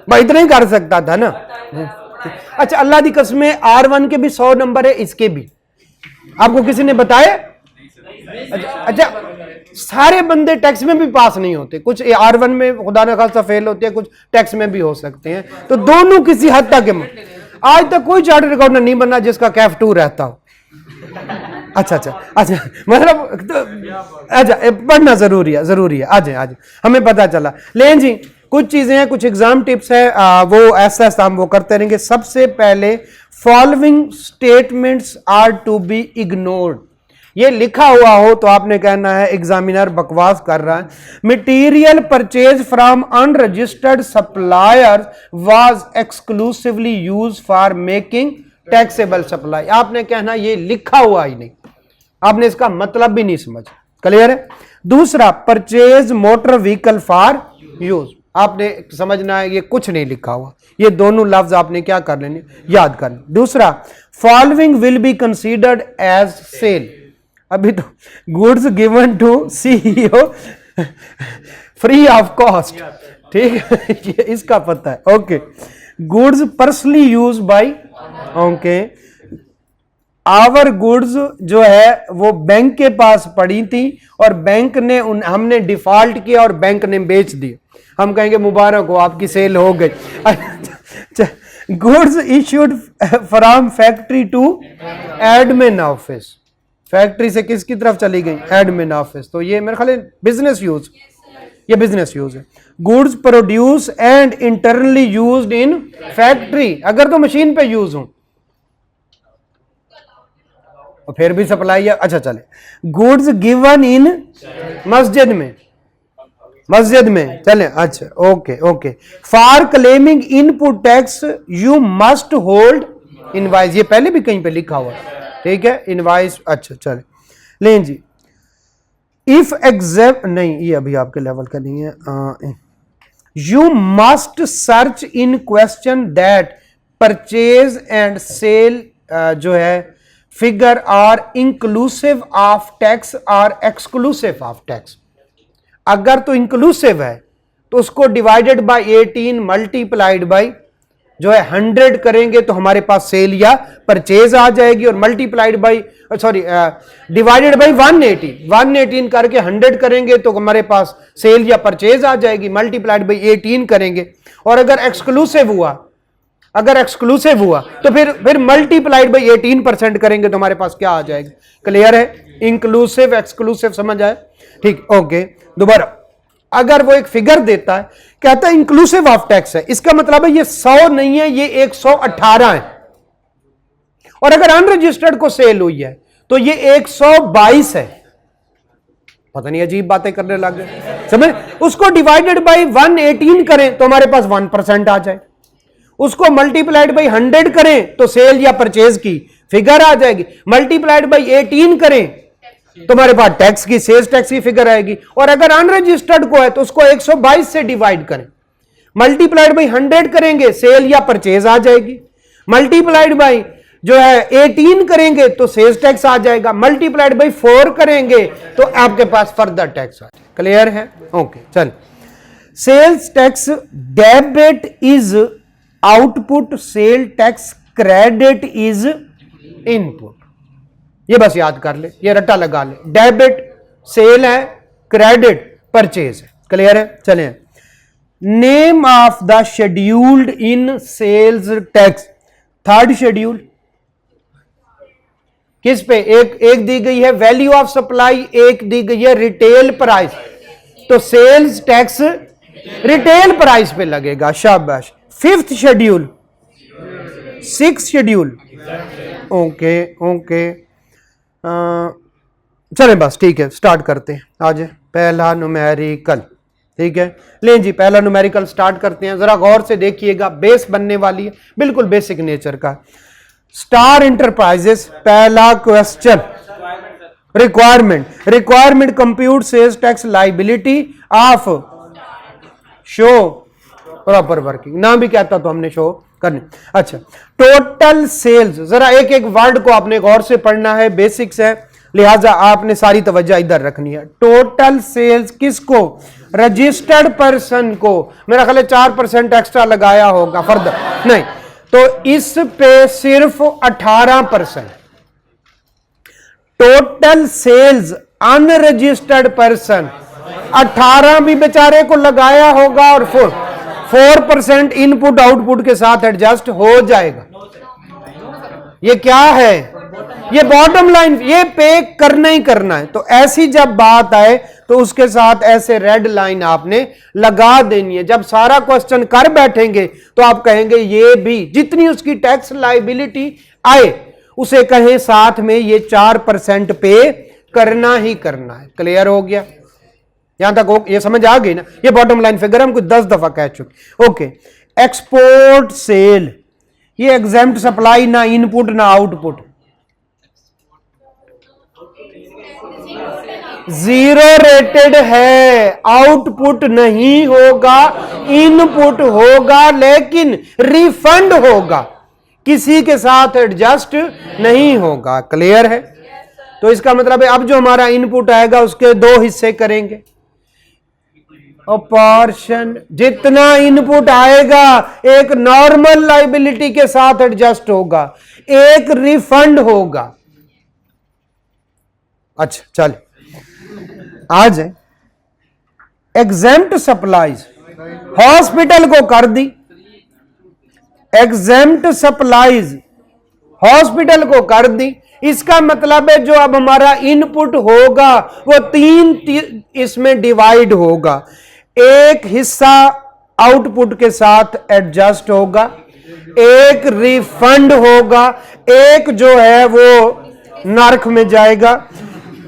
भाई इतना ही कर सकता था ना। अच्छा अल्लाह दी कसम R1 के भी 100 नंबर है, इसके भी आपको किसी ने बताया? अच्छा सारे बंदे टैक्स में भी पास नहीं होते, कुछ R1 में खुदा न खासा फेल होते हैं, कुछ टैक्स में भी हो सकते हैं, तो दोनों किसी हद तक। आज तक कोई चार्टर्ड अकाउंटेंट नहीं बना जिसका कैफ 2 रहता हो। अच्छा मतलब तो, अच्छा पढ़ना जरूरी है, आज हमें पता चला। लेकिन जी कुछ चीजें हैं, कुछ एग्जाम टिप्स है, वो ऐसा हम वो करते रहेंगे। सबसे पहले following statements are to be ignored, ये लिखा हुआ हो तो आपने कहना है एग्जामिनर बकवास कर रहा है। Material purchase from unregistered suppliers was exclusively use for making taxable supply, आपने कहना ये लिखा हुआ ही नहीं, आपने इसका मतलब भी नहीं समझ। क्लियर है? दूसरा purchase motor vehicle for use, आपने समझना है ये कुछ नहीं लिखा हुआ, ये दोनों लफ्ज आपने क्या कर लेने, याद कर लेने। दूसरा following will be considered as sale, अभी तो goods given to CEO free of cost, ठीक है ये इसका पता है। Okay, goods personally use by, okay, our goods जो है वो बैंक के पास पड़ी थी और बैंक ने हमने डिफॉल्ट किया और बैंक ने बेच दी, हम कहेंगे मुबारक हो आपकी सेल हो गई। Goods issued from factory to admin office, factory से किसकी तरफ चली गई, एडमिन ऑफिस, तो ये मेरे ख्याल बिजनेस यूज, ये बिजनेस यूज है। Goods produce and internally used in factory, अगर तो मशीन पे यूज हो और फिर भी सप्लाई है। अच्छा चले, गुड्स गिवन इन मस्जिद में चले, अच्छा okay. For claiming input tax you must hold invoice, ये पहले भी कहीं पे लिखा हुआ है, ठीक है इनवाइस। अच्छा चले लें जी, इफ एग्जाम नहीं, ये अभी आपके लेवल का नहीं है। You must search in question that purchase and sale जो है figure are inclusive of tax or exclusive of tax, अगर तो इंक्लूसिव है तो उसको डिवाइडेड बाय 18 मल्टीप्लाइड बाय जो है 100 करेंगे तो हमारे पास सेल या परचेज आ जाएगी, और मल्टीप्लाइड बाय डिवाइडेड बाय 118 करके 100 करेंगे तो हमारे पास सेल या परचेज आ जाएगी, मल्टीप्लाइड बाय 18 करेंगे। और अगर एक्सक्लूसिव हुआ अगर एक्सक्लूसिव हुआ तो फिर मल्टीप्लाइड बाई 18% करेंगे तो हमारे पास क्या आ जाएगा? क्लियर है? इंक्लूसिव एक्सक्लूसिव समझ आए? ठीक, ओके। दोबारा, अगर वो एक फिगर देता है, कहता है इंक्लूसिव ऑफ टैक्स है, इसका मतलब है ये 100 नहीं है, ये 118 है। और अगर अनरजिस्टर्ड को सेल हुई है तो ये 122 है। पता नहीं अजीब बातें करने लग गए, समझ? उसको डिवाइडेड बाई 118 करें तो हमारे पास 1% आ जाए। उसको मल्टीप्लाइड बाई 100 करें तो सेल या परचेज की फिगर आ जाएगी। मल्टीप्लाइड बाई 18 करें तो हमारे पास टैक्स की, सेल्स टैक्स की फिगर आएगी। और अगर अनरजिस्टर्ड को है तो उसको 122 से डिवाइड करें, मल्टीप्लाइड बाई 100 करेंगे, सेल या परचेज आ जाएगी। मल्टीप्लाइड बाई जो है 18 करेंगे तो सेल्स टैक्स आ जाएगा। मल्टीप्लाइड बाई 4 करेंगे तो आपके पास फर्दर टैक्स आ जाएगा। क्लियर है? ओके, चल। Sales tax debit is output, sale tax credit is input. ये बस याद कर ले, ये रट्टा लगा ले। डेबिट सेल है, क्रेडिट परचेज है। क्लियर है? चले, name of the scheduled in sales tax. Third schedule किस पे? एक दी गई है वैल्यू ऑफ सप्लाई, एक दी गई है रिटेल प्राइस। तो सेल्स टैक्स रिटेल प्राइस पे लगेगा। शाबाश। Fifth schedule, six schedule, okay okay. चलें बस, ठीक है, स्टार्ट करते हैं। आज पहला न्यूमेरिकल, ठीक है। लें जी, पहला न्यूमेरिकल स्टार्ट करते हैं। जरा गौर से देखिएगा, बेस बनने वाली है, बिल्कुल बेसिक नेचर का। स्टार इंटरप्राइजेस, पहला question, requirement compute sales tax liability of show proper working. नाम भी कहता तो हमने शो करने। अच्छा, टोटल सेल्स, जरा एक एक वर्ड को आपने गौर से पढ़ना है, बेसिक्स है, लिहाजा आपने सारी तवज्जो इधर रखनी है। टोटल सेल्स किसको? रजिस्टर्ड पर्सन को। मेरा ख्याल है 4% एक्स्ट्रा लगाया होगा, फर्दर नहीं, तो इस पे सिर्फ 18%। टोटल सेल्स अनरजिस्टर्ड पर्सन, 18 भी बेचारे को लगाया होगा और 4% इनपुट आउटपुट के साथ एडजस्ट हो जाएगा। ये क्या है? ये बॉटम लाइन, ये पे करना ही करना है। तो ऐसी जब बात आए तो उसके साथ ऐसे रेड लाइन आपने लगा देनी है। जब सारा क्वेश्चन कर बैठेंगे तो आप कहेंगे ये भी, जितनी उसकी टैक्स लाइबिलिटी आए उसे कहें साथ में ये 4% पे करना ही करना है। क्लियर हो गया? यहां तक ये समझ आ गई ना? ये बॉटम लाइन फिगर हम कुछ 10 दफा कह चुके। ओके, एक्सपोर्ट सेल, ये एग्जेम्प्ट सप्लाई, ना इनपुट ना आउटपुट, जीरो रेटेड है, आउटपुट नहीं होगा, इनपुट होगा लेकिन रिफंड होगा, किसी के साथ एडजस्ट नहीं होगा। क्लियर है? तो इसका मतलब है अब जो हमारा इनपुट आएगा उसके 2 हिस्से करेंगे। पोर्शन, जितना इनपुट आएगा एक नॉर्मल लाइबिलिटी के साथ एडजस्ट होगा, एक रिफंड होगा। अच्छा, चल आज एग्जेम्प्ट सप्लाईज, हॉस्पिटल को कर दी, एग्जेम्प्ट सप्लाईज हॉस्पिटल को कर दी। इसका मतलब है जो अब हमारा इनपुट होगा वो 3 इसमें डिवाइड होगा। एक हिस्सा आउटपुट के साथ एडजस्ट होगा, एक रिफंड होगा, एक जो है वो नर्क में जाएगा।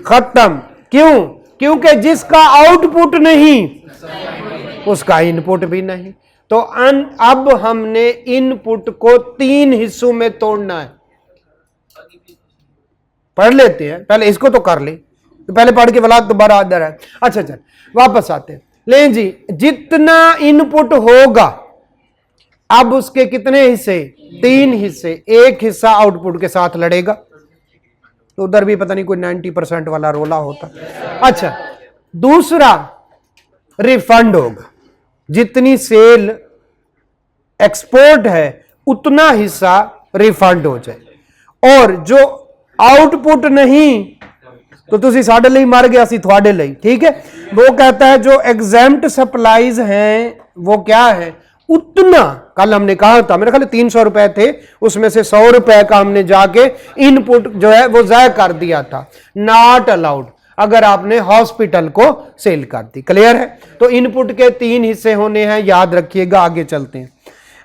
खत्म। क्यों? क्योंकि जिसका आउटपुट नहीं उसका इनपुट भी नहीं। तो अब हमने इनपुट को 3 हिस्सों में तोड़ना है। पढ़ लेते हैं, पहले इसको तो कर ले, तो पहले पढ़ के वाला दोबारा आदर है। अच्छा चल वापस आते हैं। लें जी, जितना इनपुट होगा अब उसके कितने हिस्से? 3 हिस्से। एक हिस्सा आउटपुट के साथ लड़ेगा, तो उधर भी पता नहीं कोई 90% वाला रोला होता। अच्छा, दूसरा रिफंड होगा, जितनी सेल एक्सपोर्ट है उतना हिस्सा रिफंड हो जाए। और जो आउटपुट नहीं तो तुसी साढ़े ਲਈ मर गया सी थोड़े ਲਈ, ठीक है। वो कहता है जो एग्जेम्प्ट सप्लाईज हैं वो क्या है? उतना कल हमने कहा था, मेरे ख्याल 300 रुपए थे, उसमें से 100 रुपए का हमने जाके इनपुट जो है वो जाया कर दिया था। नॉट अलाउड अगर आपने हॉस्पिटल को सेल कर दी। क्लियर है? तो इनपुट के 3 हिस्से होने हैं, याद रखिएगा। आगे चलते हैं।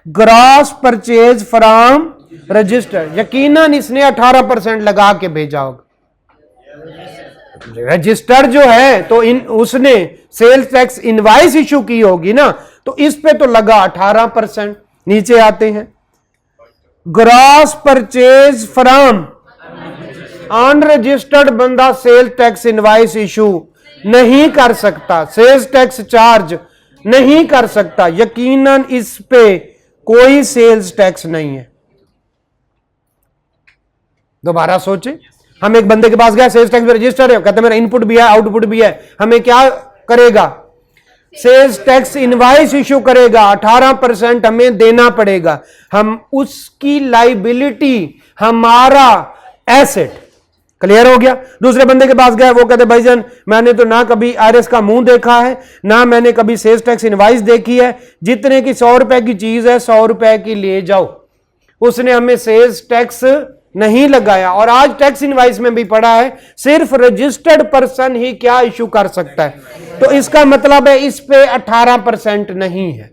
ग्रॉस परचेज फ्रॉम रजिस्टर, यकीनन इसने 18% लगा के भेजा होगा। रजिस्टर जो है तो उसने सेल्स टैक्स इनवाइस इशू की होगी ना, तो इस पे तो लगा 18%। नीचे आते हैं। ग्रॉस परचेज फ्रॉम अनरजिस्टर्ड बंदा सेल्स टैक्स इनवाइस इशू नहीं कर सकता, सेल्स टैक्स चार्ज नहीं कर सकता। यकीनन इस पे कोई सेल्स टैक्स नहीं है। दोबारा सोचें, हम एक बंदे के पास गए, सेल्स टैक्स रजिस्टर है, कहते मेरा इनपुट भी है आउटपुट भी है, हमें क्या करेगा? सेल्स टैक्स इनवाइस इशू करेगा, 18% हमें देना पड़ेगा। हम उसकी लाइबिलिटी हमारा एसेट। क्लियर हो गया? दूसरे बंदे के पास गए, वो कहते भाईजान मैंने तो ना कभी आईआरएस का मुंह देखा है, ना मैंने कभी सेल्स टैक्स इनवाइस देखी है, जितने की 100 रुपए की चीज है 100 रुपए की ले जाओ। उसने हमें सेल्स टैक्स नहीं लगाया। और आज टैक्स इनवाइस में भी पड़ा है सिर्फ रजिस्टर्ड पर्सन ही क्या इशू कर सकता है। तो इसका मतलब है इस पे 18% नहीं है।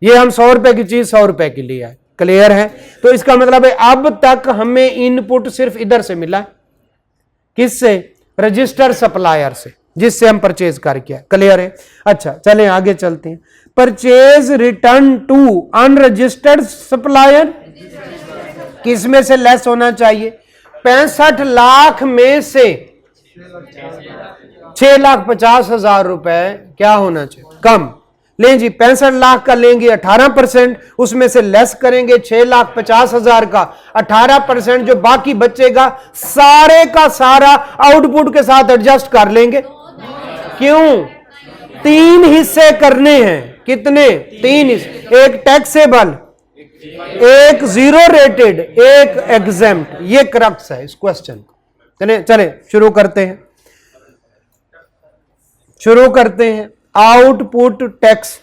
ये हम 100 रुपए की चीज 100 रुपए की लिया है। क्लियर है? तो इसका मतलब है अब तक हमें इनपुट सिर्फ इधर से मिला है। किससे? रजिस्टर्ड सप्लायर से, जिससे हम परचेज करके। क्लियर है? अच्छा चलें आगे चलते हैं। Purchase return to unregistered supplier किस में से लेस होना चाहिए? 65 लाख में से 6,50,000 रुपए क्या होना चाहिए? कम। लें जी, 65 लाख का लेंगे 18%, उसमें से लेस करेंगे 6,50,000 का 18%, जो बाकी बचेगा सारे का सारा आउटपुट के साथ एडजस्ट कर लेंगे। क्यों? 3 हिस्से करने हैं। कितने? 3 हिस्से। एक टैक्सेबल, एक जीरो रेटेड, एक एग्जेम्प्ट। ये क्रक्स है इस क्वेश्चन को। चले शुरू करते हैं। आउटपुट टैक्स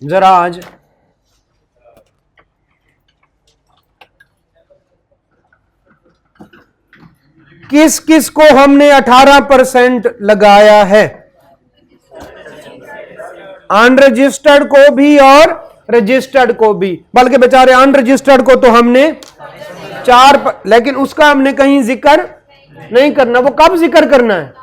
जरा आज किस किस को हमने 18% लगाया है? अनरजिस्टर्ड को भी और रजिस्टर्ड को भी। बल्कि बेचारे अनरजिस्टर्ड को तो हमने 4, लेकिन उसका हमने कहीं जिक्र नहीं करना। वो कब जिक्र करना है?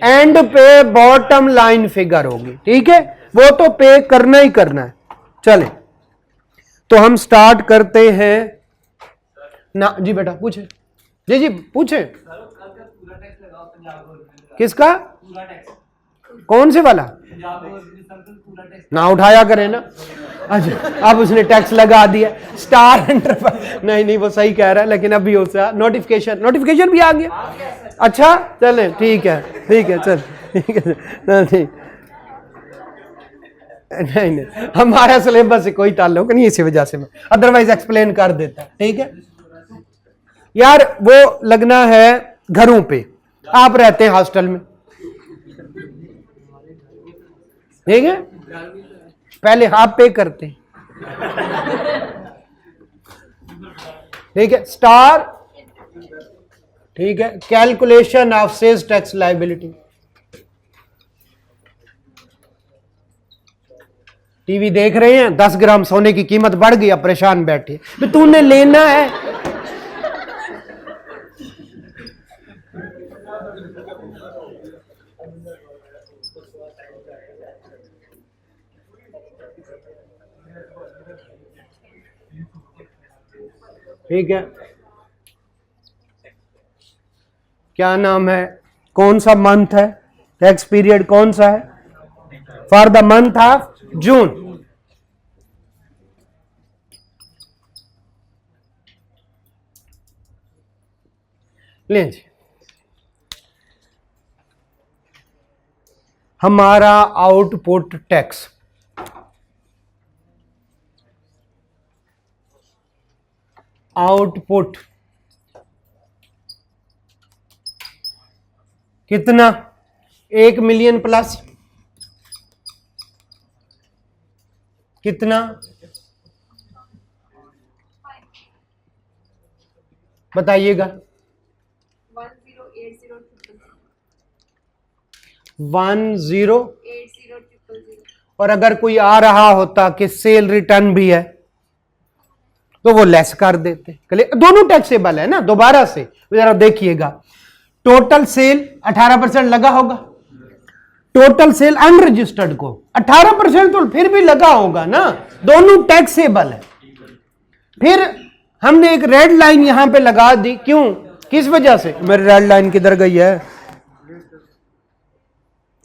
एंड पे बॉटम लाइन फिगर होगी। ठीक है? वो तो पे करना ही करना है। चले तो हम स्टार्ट करते हैं ना। जी बेटा पूछे। जी पूछे। किसका? कौन से वाला? ना उठाया करे ना। अच्छा अब उसने टैक्स लगा दिया। स्टार एंटर नहीं वो सही कह रहा है, लेकिन अभी उसका नोटिफिकेशन भी आ गया। अच्छा चले ठीक है चल ठीक है ठीक। नहीं हमारा सिलेबस से कोई ताल्लुक नहीं, इसी वजह से मैं अदरवाइज एक्सप्लेन कर देता। ठीक है यार, वो लगना है घरों पे। आप रहते हैं हॉस्टल में, ठीक है? पहले आप पे करते हैं। ठीक है? स्टार। ठीक है? Calculation of sales tax liability. TV देख रहे हैं, 10 ग्राम सोने की कीमत बढ़ गई, अब परेशान बैठे। तो तूने लेना है। ठीक है? क्या नाम है? कौन सा मंथ है? टैक्स पीरियड कौन सा है? For the month of June. लीजिए हमारा आउटपुट टैक्स कितना? 1 मिलियन प्लस कितना? बताइएगा। 1080 और अगर कोई आ रहा होता कि सेल रिटर्न भी है तो वो लेस कर देते। दोनों टैक्सेबल है ना। दोबारा से जरा देखिएगा, टोटल सेल 18% लगा होगा, टोटल सेल अनरजिस्टर्ड को 18% तो फिर भी लगा होगा ना, दोनों टैक्सेबल है। फिर हमने एक रेड लाइन यहां पे लगा दी, क्यों, किस वजह से? मेरी रेड लाइन किधर गई है?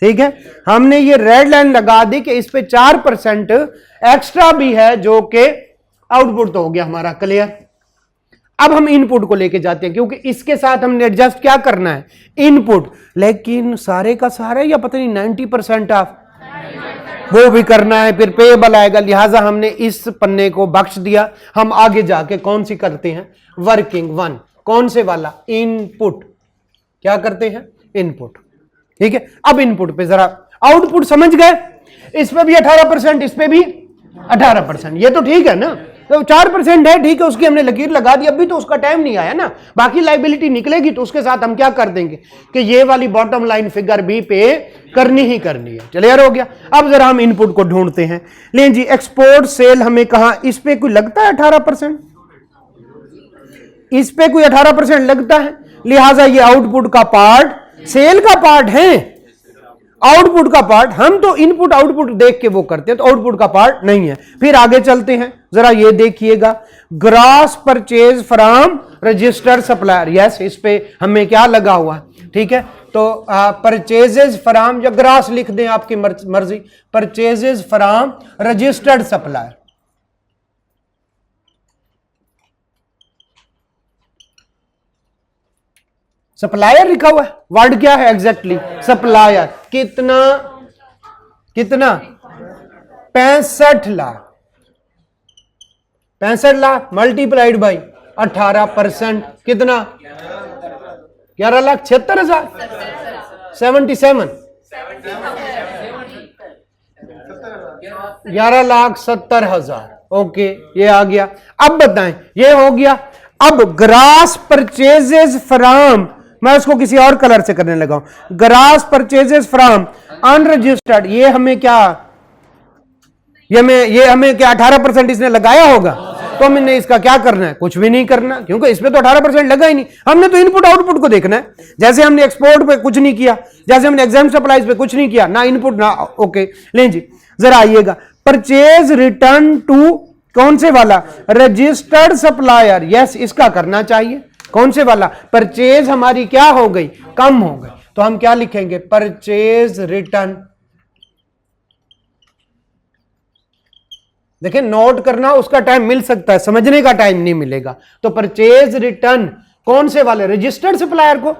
ठीक है, हमने ये रेड लाइन लगा दी कि इस पे 4% एक्स्ट्रा भी है, जो कि आउटपुट तो हो गया हमारा क्लियर। अब हम इनपुट को लेके जाते हैं, क्योंकि इसके साथ हमने एडजस्ट क्या करना है, इनपुट। लेकिन सारे का सारा या पता नहीं 90% ऑफ वो भी करना है, फिर पेएबल आएगा, लिहाजा हमने इस पन्ने को बख्श दिया। हम आगे जाके कौन सी करते हैं, वर्किंग वन। कौन से वाला? इनपुट। क्या करते हैं, इनपुट। ठीक है, अब इनपुट पे जरा आउटपुट समझ गए। इस पे भी 18%, इस पे भी 18%, ये तो ठीक है ना। तो 4% है, ठीक है, उसकी हमने लकीर लगा दी। अभी तो उसका टाइम नहीं आया ना, बाकी लाइबिलिटी निकलेगी तो उसके साथ हम क्या कर देंगे कि ये वाली बॉटम लाइन फिगर भी पे करनी ही करनी है। क्लियर हो गया। अब जरा हम इनपुट को ढूंढते हैं। लें जी, एक्सपोर्ट सेल हमें कहा, इस पे कोई लगता है 18%? इस पे कोई 18% लगता है, लिहाजा ये आउटपुट का पार्ट सेल का पार्ट है, आउटपुट का पार्ट। हम तो इनपुट आउटपुट देख के वो करते हैं, तो आउटपुट का पार्ट नहीं है। फिर आगे चलते हैं, जरा ये देखिएगा, gross purchase from registered supplier. Yes, इस पे हमें क्या लगा हुआ है, ठीक है। तो परचेजेज फ्रॉम, या ग्रॉस लिख दें आपकी मर्जी, purchases from registered supplier. Supplier लिखा हुआ है, वर्ड क्या है एग्जैक्टली, सप्लायर। कितना, कितना? 65 लाख। 65 लाख मल्टीप्लाइड बाई 18%, कितना? 11,76,000, 77, 11,70,000। ओके, ये आ गया। अब बताएं, ये हो गया। अब ग्रास परचेजेस फ्रॉम, मैं उसको किसी और कलर से करने लगा हूं, ग्रास परचेजेस फ्रॉम अनरजिस्टर्ड। ये हमें क्या, ये हमें क्या 18% इसने लगाया होगा, तो हमने इसका क्या करना है, कुछ भी नहीं करना, क्योंकि इसमें तो 18% लगा ही नहीं। हमने तो इनपुट आउटपुट को देखना है। जैसे हमने एक्सपोर्ट पे कुछ नहीं किया, जैसे हमने एग्जाम सप्लाईज पे कुछ नहीं किया, ना इनपुट ना। ओके, लें जी, जरा आइएगा, परचेज रिटर्न टू कौन से वाला, रजिस्टर्ड सप्लायर। यस, इसका करना चाहिए। कौन से वाला, परचेज हमारी क्या हो गई, कम हो गई, तो हम क्या लिखेंगे, परचेज रिटर्न। देखिए, नोट करना, उसका टाइम मिल सकता है, समझने का टाइम नहीं मिलेगा। तो परचेज रिटर्न कौन से वाले, रजिस्टर्ड सप्लायर को।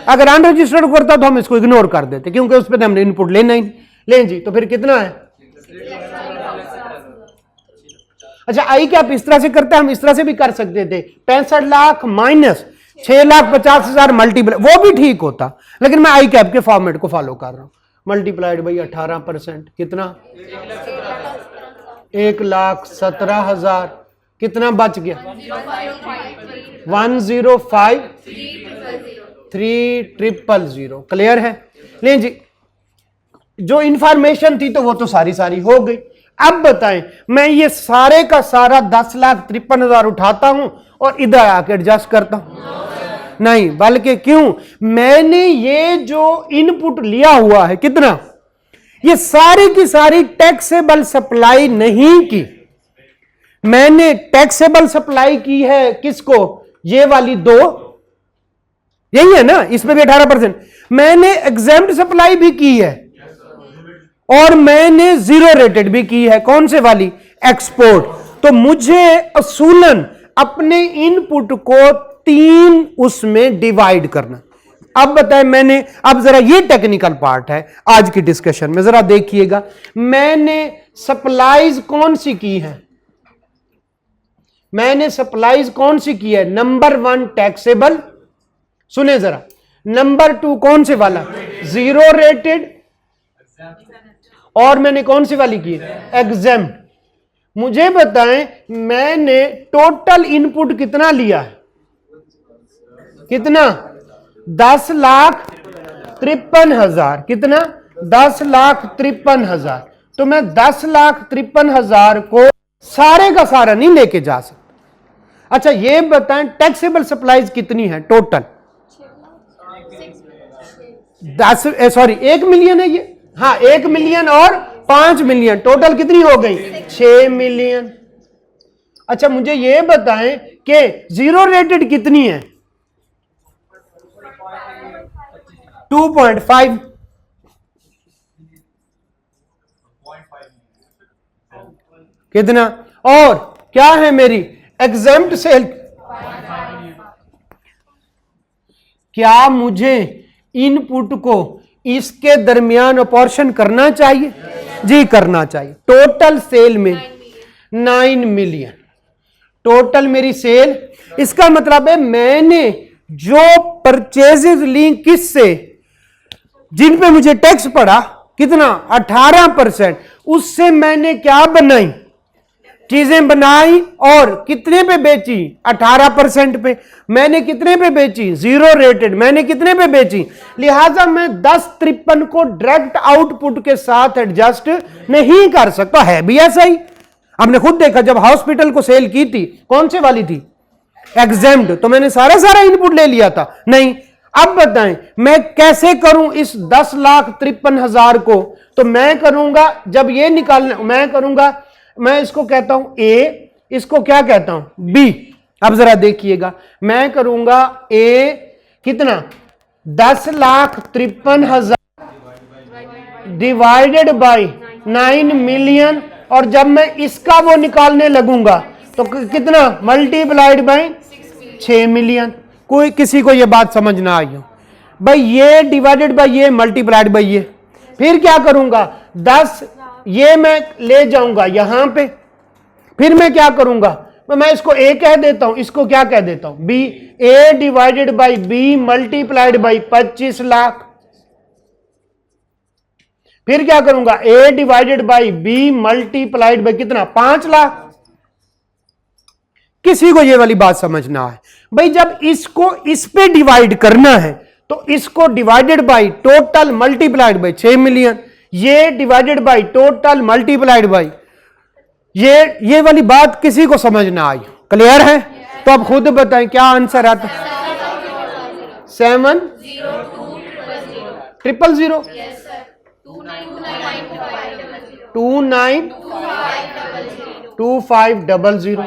अगर अनरजिस्टर्ड करता तो हम इसको इग्नोर कर देते, क्योंकि उस पर हमने इनपुट लेना ही। लें जी, तो फिर कितना है, अच्छा, आई कैप इस तरह से करते हैं, हम इस तरह से भी कर सकते थे, 65 लाख माइनस 6,50,000 मल्टीप्लाई, वो भी ठीक होता, लेकिन मैं आई कैप के फॉर्मेट को फॉलो कर रहा हूं। मल्टीप्लाइड बाई 18%, कितना, 1,17,000, कितना बच गया, 105,300। क्लियर है। लें जी, जो इंफॉर्मेशन थी तो वो तो सारी हो गई। अब बताएं, मैं ये सारे का सारा 10,53,000 उठाता हूं और इधर आके एडजस्ट करता हूं? नहीं, बल्कि क्यों, मैंने ये जो इनपुट लिया हुआ है, कितना, ये सारी की सारी टैक्सेबल सप्लाई नहीं की, मैंने टैक्सेबल सप्लाई की है किसको, ये वाली दो, यही है ना, इसमें भी 18%। मैंने एग्जेम्प्ट सप्लाई भी की है और मैंने जीरो रेटेड भी की है, कौन से वाली, एक्सपोर्ट। तो मुझे असूलन अपने इनपुट को 3 उसमें डिवाइड करना। अब बताएं, मैंने, अब जरा ये टेक्निकल पार्ट है आज की डिस्कशन में, जरा देखिएगा, मैंने सप्लाईज कौन सी की है, मैंने सप्लाईज कौन सी की है, नंबर 1 टैक्सेबल, सुने जरा, नंबर 2 कौन से वाला, जीरो रेटेड, और मैंने कौन सी वाली की है, एग्जेम्प्ट। मुझे बताएं मैंने टोटल इनपुट कितना लिया है, कितना 10,53,000, कितना 10,53,000। तो मैं 10,53,000 को सारे का सारा नहीं लेके जा सकता। अच्छा ये बताएं टैक्सेबल सप्लाईज कितनी है टोटल, 1 मिलियन है ये, हाँ 1 मिलियन और 5 मिलियन, टोटल कितनी हो गई 6 मिलियन। अच्छा मुझे ये बताएं कि जीरो रेटेड कितनी है, 2.5, कितना, और क्या है मेरी एग्जेम्प्ट सेल, क्या मुझे इनपुट को इसके दरमियान अपॉर्शन करना चाहिए, जी करना चाहिए। टोटल सेल में 9 मिलियन, टोटल मेरी सेल, इसका मतलब है मैंने जो परचेजेज ली किससे, जिन पे मुझे टैक्स पड़ा कितना 18%, उससे मैंने क्या बनाई, चीजें बनाई और कितने पे बेची 18% पे। मैंने कितने पे बेची, जीरो रेटेड, मैंने कितने पे बेची, लिहाजा मैं 10,53 को डायरेक्ट आउटपुट के साथ एडजस्ट नहीं कर सकता। है भी ऐसा ही, हमने खुद देखा जब हॉस्पिटल को सेल की थी, कौन से वाली थी, एग्जेम्प्ट, तो मैंने सारा इनपुट ले लिया था, नहीं। अब बताएं मैं कैसे करूं इस 10,53,000 को, तो मैं करूंगा जब ये निकालना, मैं करूंगा, मैं इसको कहता हूं ए, इसको क्या कहता हूं बी। अब जरा देखिएगा, मैं करूंगा ए कितना 10,53,000 डिवाइडेड बाय 9 मिलियन, और जब मैं इसका वो निकालने लगूंगा तो कितना मल्टीप्लाइड बाय 6 मिलियन। कोई किसी को ये बात समझ ना आई हो भाई, ये डिवाइडेड बाय ये मल्टीप्लाइड बाय ये, फिर क्या करूंगा 10 ये मैं ले जाऊंगा यहां पे, फिर मैं क्या करूंगा, मैं इसको ए कह देता हूं, इसको क्या कह देता हूं B, A divided by B multiplied by 25 lakh, फिर क्या करूंगा A divided by B multiplied by कितना 5 लाख। किसी को ये वाली बात समझना है भाई, जब इसको इस पे डिवाइड करना है तो इसको divided by total multiplied by 6 million, ये divided by total multiplied by ये वाली बात किसी को समझ ना आई, क्लियर है? तो अब खुद बताएं क्या आंसर आता है, 7,000,000 292500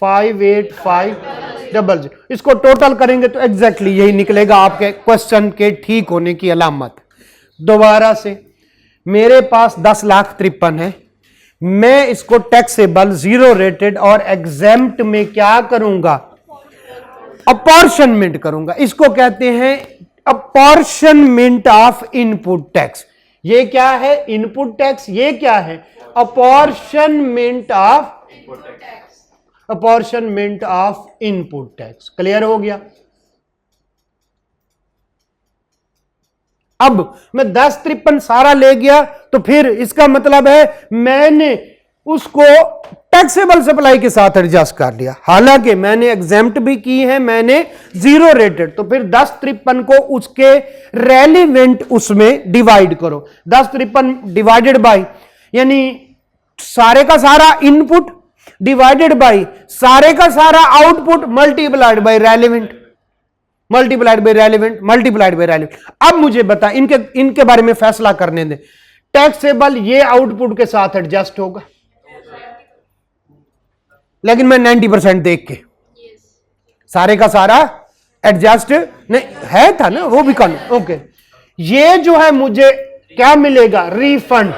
58500। इसको टोटल करेंगे तो एग्जैक्टली यही निकलेगा आपके क्वेश्चन के ठीक होने की अलामत। दोबारा से मेरे पास 10,53,000 है, मैं इसको टैक्सेबल, जीरो रेटेड और एग्जेम्प्ट में क्या करूंगा, अपॉर्शनमेंट करूंगा। इसको कहते हैं अपॉर्शनमेंट ऑफ इनपुट टैक्स। ये क्या है इनपुट टैक्स, ये क्या है apportionment of input tax. Clear हो गया? अब मैं 10,53 सारा ले गया तो फिर इसका मतलब है मैंने उसको टैक्सेबल सप्लाई के साथ एडजस्ट कर लिया, हालांकि मैंने एग्जेम्प्ट भी की है, मैंने जीरो रेटेड। तो फिर 10,53 को उसके रेलिवेंट उसमें डिवाइड करो, 10,53 डिवाइडेड बाय यानी सारे का सारा इनपुट डिवाइडेड बाय सारे का सारा output multiplied by relevant, multiplied by relevant, multiplied by relevant. अब मुझे बता इनके बारे में फैसला करने दे, टैक्सेबल ये आउटपुट के साथ एडजस्ट होगा, लेकिन मैं 90% देख के सारे का सारा एडजस्ट नहीं है था ना, वो भी कौन ओके। ये जो है मुझे क्या मिलेगा रिफंड,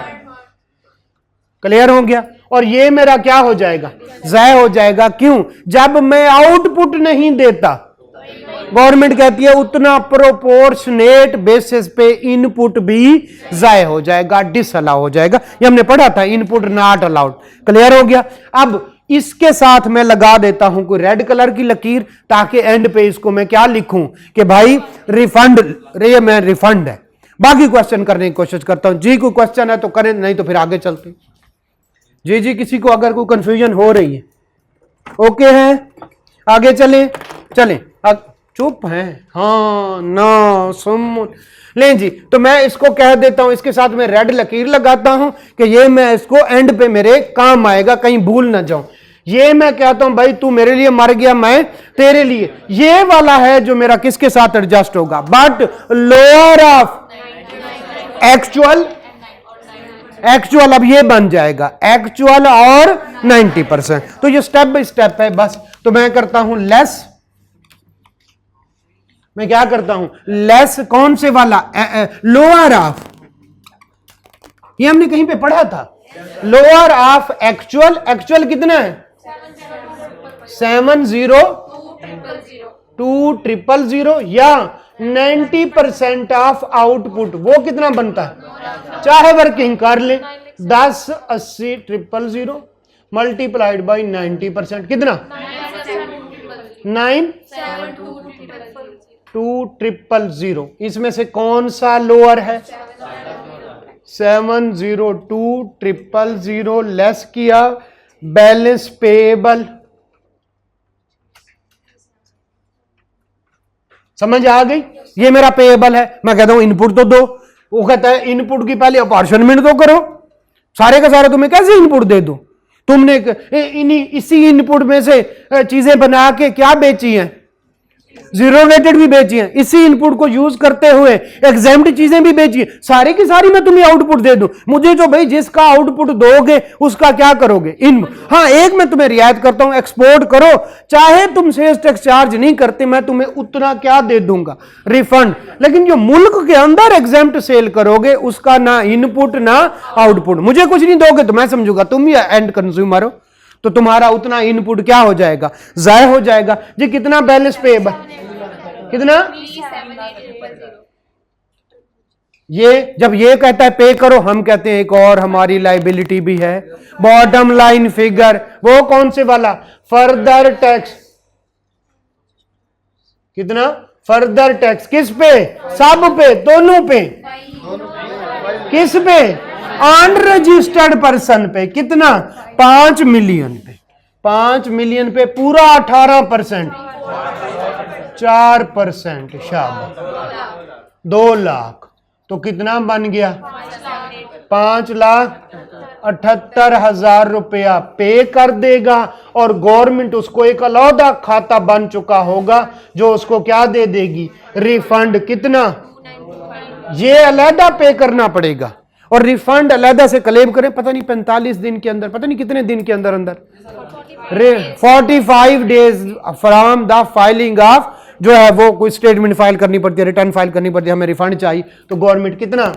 क्लियर हो गया? और ये मेरा क्या हो जाएगा ज़ाय हो जाएगा। क्यों? जब मैं आउटपुट नहीं देता, गवर्नमेंट कहती है उतना प्रोपोर्शनेट बेसिस पे इनपुट भी ज़ाय हो जाएगा, डिसअलाउ हो जाएगा। ये हमने पढ़ा था इनपुट नॉट अलाउड। क्लियर हो गया? अब इसके साथ मैं लगा देता हूं कोई रेड कलर की लकीर, ताकि एंड पे इसको मैं क्या लिखूं कि भाई रिफंड, रे मैं रिफंड है। बाकी क्वेश्चन करने की कोशिश करता हूं। जी कोई क्वेश्चन है तो करें, नहीं तो फिर आगे चलते। जी जी, किसी को अगर कोई कंफ्यूजन हो रही है? ओके है, आगे चले चले। चुप है, हाँ ना सुन लें जी। तो मैं इसको कह देता हूं, इसके साथ मैं रेड लकीर लगाता हूं कि ये मैं इसको एंड पे मेरे काम आएगा, कहीं भूल ना जाऊं। ये मैं कहता हूं भाई तू मेरे लिए मर गया, मैं तेरे लिए। ये वाला है जो मेरा किसके साथ एडजस्ट होगा, बट लोअर ऑफ एक्चुअल अब ये बन जाएगा एक्चुअल और 90%। तो ये स्टेप बाय स्टेप है बस। तो मैं करता हूं लेस, मैं क्या करता हूं लेस कौन से वाला, लोअर ऑफ, ये हमने कहीं पे पढ़ा था, लोअर ऑफ एक्चुअल। एक्चुअल कितना है 70200 या 90% ऑफ आउटपुट, वो कितना बनता है, चाहे वर्किंग कर ले 10 80 000 मल्टीप्लाइड बाई 90%, कितना 97200। इसमें से कौन सा लोअर है, 70200 लेस किया बैलेंस पेएबल। समझ आ गई? ये मेरा पेएबल है। मैं कहता हूं इनपुट तो दो, वो कहता है इनपुट की पहले अपॉर्चनमेंट तो करो। सारे का सारा तुम्हें कैसे इनपुट दे दूं? तुमने इसी इनपुट में से चीजें बना के क्या बेची हैं, जीरो रेटेड भी बेची हैं, इसी इनपुट को यूज करते हुए एग्जाम्प्ट चीजें भी बेची हैं। सारी की सारी मैं तुम्हें आउटपुट दे दूं, मुझे जो भाई जिसका आउटपुट दोगे उसका क्या करोगे, इन। हाँ एक मैं तुम्हें रियायत करता हूं, एक्सपोर्ट करो, चाहे तुम सेल्स टैक्स चार्ज नहीं करते, मैं तुम्हें उतना क्या दे दूंगा, रिफंड। लेकिन जो मुल्क के अंदर एग्जाम्प्ट सेल करोगे उसका ना इनपुट ना आउटपुट, मुझे कुछ नहीं दोगे तो मैं समझूंगा तुम ही एंड कंज्यूमर हो, तो तुम्हारा उतना इनपुट क्या हो जाएगा, जाया हो जाएगा। जी कितना बैलेंस पेएबल, कितना, ये जब ये कहता है पे करो, हम कहते हैं एक और हमारी लाइबिलिटी भी है, बॉटम लाइन फिगर, वो कौन से वाला, फर्दर टैक्स। कितना फर्दर टैक्स, किस पे, सब पे, दोनों पे, किस पे, अनरजिस्टर्ड पर्सन पे, कितना 5 मिलियन पे, 5 मिलियन पे पूरा 18%, 4%, शाबाश 2 लाख। तो कितना बन गया, 5,78,000 रुपया पे कर देगा, और गवर्नमेंट उसको एक अलग खाता बन चुका होगा जो उसको क्या दे देगी, रिफंड। कितना, ये अलहदा पे करना पड़ेगा और रिफंड अलहदा से क्लेम करें, पता नहीं 45 दिन के अंदर, पता नहीं कितने दिन के अंदर 45 days from the filing of, जो है वो कोई स्टेटमेंट फाइल करनी पड़ती है, रिटर्न फाइल करनी पड़ती है, हमें रिफंड चाहिए तो गवर्नमेंट कितना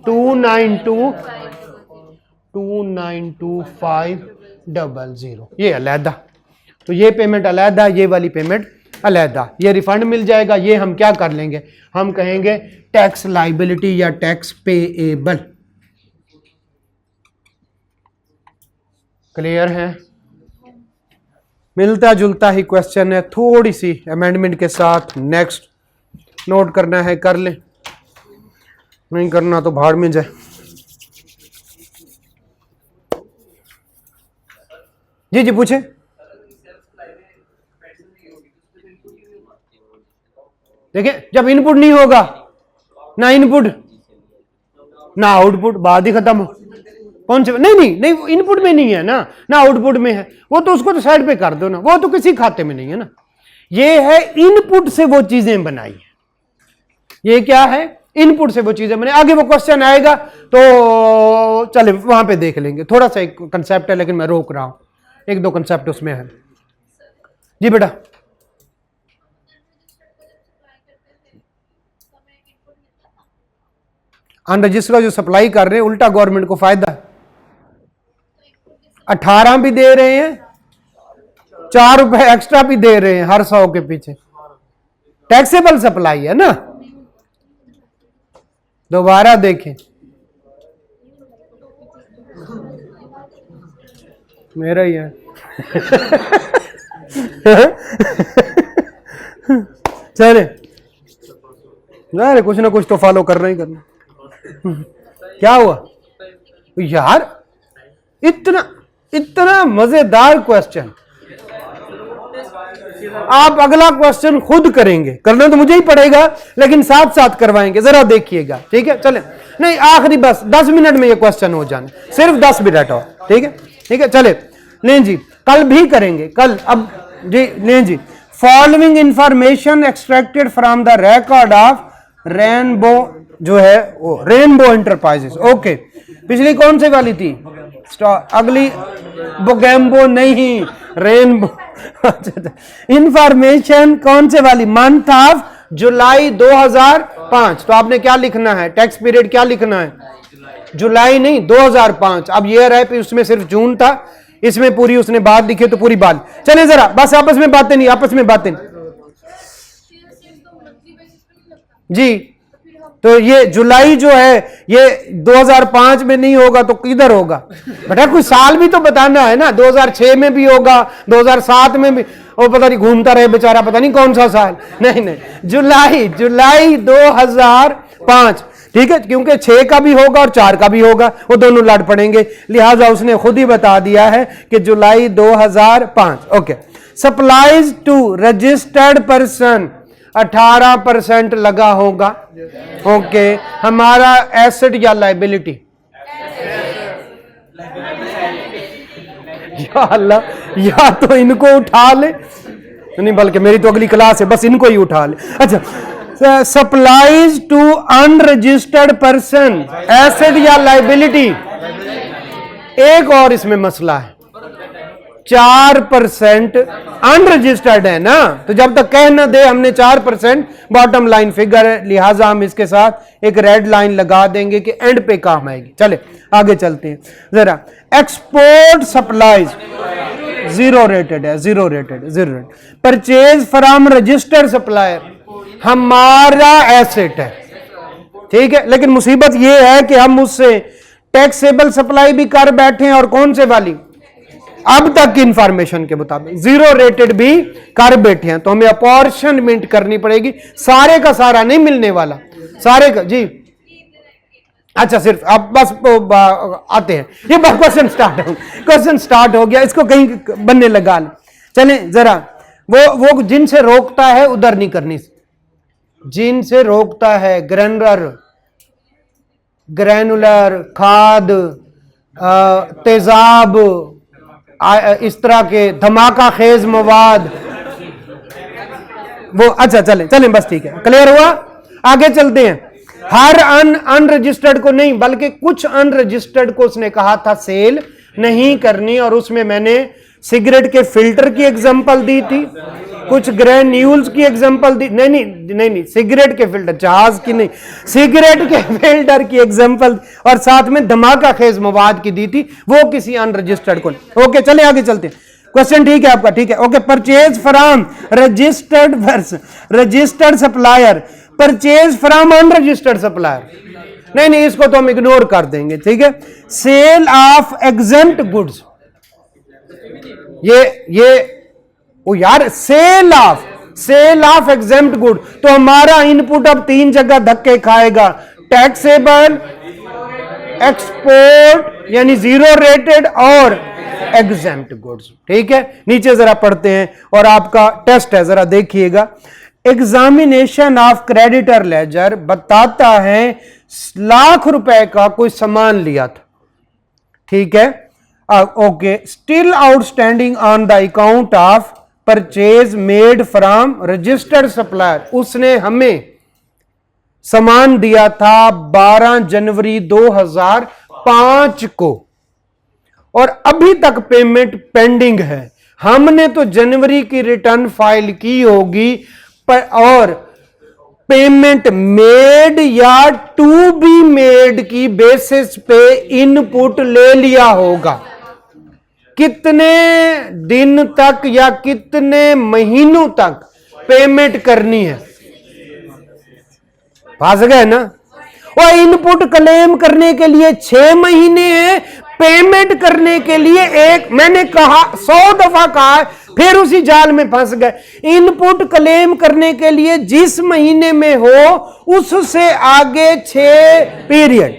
292,500, ये अलहदा। तो ये पेमेंट अलहदा, ये वाली पेमेंट अलहदा, ये रिफंड मिल जाएगा। ये हम क्या कर लेंगे, हम कहेंगे टैक्स लाइबिलिटी या टैक्स पेएबल। क्लियर है? मिलता जुलता ही क्वेश्चन है, थोड़ी सी अमेंडमेंट के साथ। नेक्स्ट नोट करना है कर ले, नहीं करना तो भाड़ में जाए। जी जी पूछे। देखिए जब इनपुट नहीं होगा, ना इनपुट ना आउटपुट, बात ही खत्म। कौन से, नहीं नहीं नहीं इनपुट में नहीं है ना, ना आउटपुट में है, वो तो उसको तो साइड पे कर दो ना, वो तो किसी खाते में नहीं है ना। ये है इनपुट से वो चीजें बनाई है, ये क्या है, इनपुट से वो चीजें बने। आगे वो क्वेश्चन आएगा तो चले वहां पे देख लेंगे, थोड़ा सा एक कंसेप्ट है लेकिन मैं रोक रहा हूं, एक दो कंसेप्ट उसमें है। जी बेटा, अनरजिस्टर्ड जो सप्लाई कर रहे हैं उल्टा गवर्नमेंट को फायदा है, 18 भी दे रहे हैं, 4 रुपए एक्स्ट्रा भी दे रहे हैं हर 100 के पीछे, टैक्सेबल सप्लाई है ना। दोबारा देखें, मेरा ही है चले यार, कुछ ना कुछ तो फॉलो करना ही करना। क्या हुआ यार, इतना इतना मजेदार क्वेश्चन। आप अगला क्वेश्चन खुद करेंगे, करना तो मुझे ही पड़ेगा लेकिन साथ साथ करवाएंगे, जरा देखिएगा, ठीक है। चले, नहीं आखिरी बस 10 मिनट में ये क्वेश्चन हो जाने, सिर्फ 10 मिनट और, ठीक है, ठीक है। चले, नहीं जी कल भी करेंगे, कल अब जी, नहीं जी। Following information extracted from the record of Rainbow, जो है वो रेनबो एंटरप्राइजेस। ओके, पिछली कौन सी वाली थी? अगली बोगैम्बो नहीं, रेनबो। इंफॉर्मेशन कौन से वाली? Month of July 2005। तो आपने क्या लिखना है? टैक्स पीरियड क्या लिखना है? जुलाई नहीं, 2005। अब ईयर है, फिर उसमें सिर्फ जून था, इसमें पूरी उसने बात लिखी तो पूरी बात। चले जरा, बस आपस में बातें नहीं, आपस में बातें जी। तो ये जुलाई जो है ये 2005 में नहीं होगा तो किधर होगा बेटा? कुछ साल भी तो बताना है ना, 2006 में भी होगा, 2007 में भी, वो पता नहीं घूमता रहे बेचारा, पता नहीं कौन सा साल। नहीं नहीं, जुलाई 2005, ठीक है, क्योंकि 6 का भी होगा और 4 का भी होगा, वो दोनों लड़ पड़ेंगे, लिहाजा उसने खुद ही बता दिया है कि जुलाई 2005। Okay, supplies to registered person 18% लगा होगा। ओके, हमारा एसेट या लाइबिलिटी? या अल्लाह, या तो इनको उठा ले, नहीं बल्कि मेरी तो अगली क्लास है, बस इनको ही उठा ले। अच्छा, supplies to unregistered person, asset या लाइबिलिटी? एक और इसमें मसला है, 4% अनरजिस्टर्ड है ना, तो जब तक कह न दे हमने 4% बॉटम लाइन फिगर है, लिहाजा हम इसके साथ एक रेड लाइन लगा देंगे कि एंड पे काम आएगी। चले आगे चलते हैं जरा। एक्सपोर्ट सप्लाईज जीरो रेटेड है, zero rated. Purchase from registered supplier हमारा एसेट है, ठीक है, लेकिन मुसीबत यह है कि हम उससे टैक्सेबल सप्लाई भी कर बैठे हैं, और कौन से वाली? अब तक की इंफॉर्मेशन के मुताबिक जीरो रेटेड भी कर बैठे हैं, तो हमें अपॉर्शनमेंट करनी पड़ेगी, सारे का सारा नहीं मिलने वाला, सारे का जी। अच्छा, सिर्फ अब बस आते हैं, ये क्वेश्चन स्टार्ट हो गया, इसको कहीं बनने लगा ले। चले जरा, वो जिनसे रोकता है उधर नहीं करनी, जिनसे रोकता है ग्रैनुलर खाद, तेजाब, इस तरह के धमाका खेज मवाद, वो अच्छा चले बस ठीक है, क्लियर हुआ। आगे चलते हैं। हर अनरजिस्टर्ड को नहीं, बल्कि कुछ अनरजिस्टर्ड को उसने कहा था सेल नहीं करनी, और उसमें मैंने सिगरेट के फिल्टर की एग्जांपल दी थी, कुछ ग्रेन्यूल्स की एग्जांपल दी, नहीं सिगरेट के फिल्टर, जहाज की नहीं, सिगरेट के फिल्टर की एग्जांपल, और साथ में धमाका खेज मवाद की दी थी, वो किसी अनरजिस्टर्ड को। ओके, चले आगे चलते हैं। क्वेश्चन ठीक है आपका, ठीक है। Okay, purchase from registered supplier, purchase from unregistered supplier, नहीं इसको तो हम इग्नोर कर देंगे, ठीक है। सेल ऑफ एग्जेम्प्ट गुड्स, ये ओ यार, सेल ऑफ एग्जेम्प्ट गुड, तो हमारा इनपुट अब 3 जगह धक्के खाएगा, टैक्सेबल, एक्सपोर्ट यानी जीरो रेटेड, और एग्जेम्प्ट गुड्स, ठीक है। नीचे जरा पढ़ते हैं, और आपका टेस्ट है, जरा देखिएगा। एग्जामिनेशन ऑफ क्रेडिटर लेजर बताता है लाख रुपए का कोई सामान लिया था, ठीक है। Okay, still outstanding on the account of purchase made from registered supplier, उसने हमें सामान दिया था 12 जनवरी 2005 को, और अभी तक पेमेंट पेंडिंग है। हमने तो जनवरी की रिटर्न फाइल की होगी, पर और पेमेंट मेड या टू बी मेड की बेसिस पे इनपुट ले लिया होगा। कितने दिन तक या कितने महीनों तक पेमेंट करनी है? फंस गए ना। और इनपुट क्लेम करने के लिए 6 महीने है, पेमेंट करने के लिए एक, मैंने कहा 100 दफा कहा, फिर उसी जाल में फंस गए। इनपुट क्लेम करने के लिए जिस महीने में हो उससे आगे 6 पीरियड,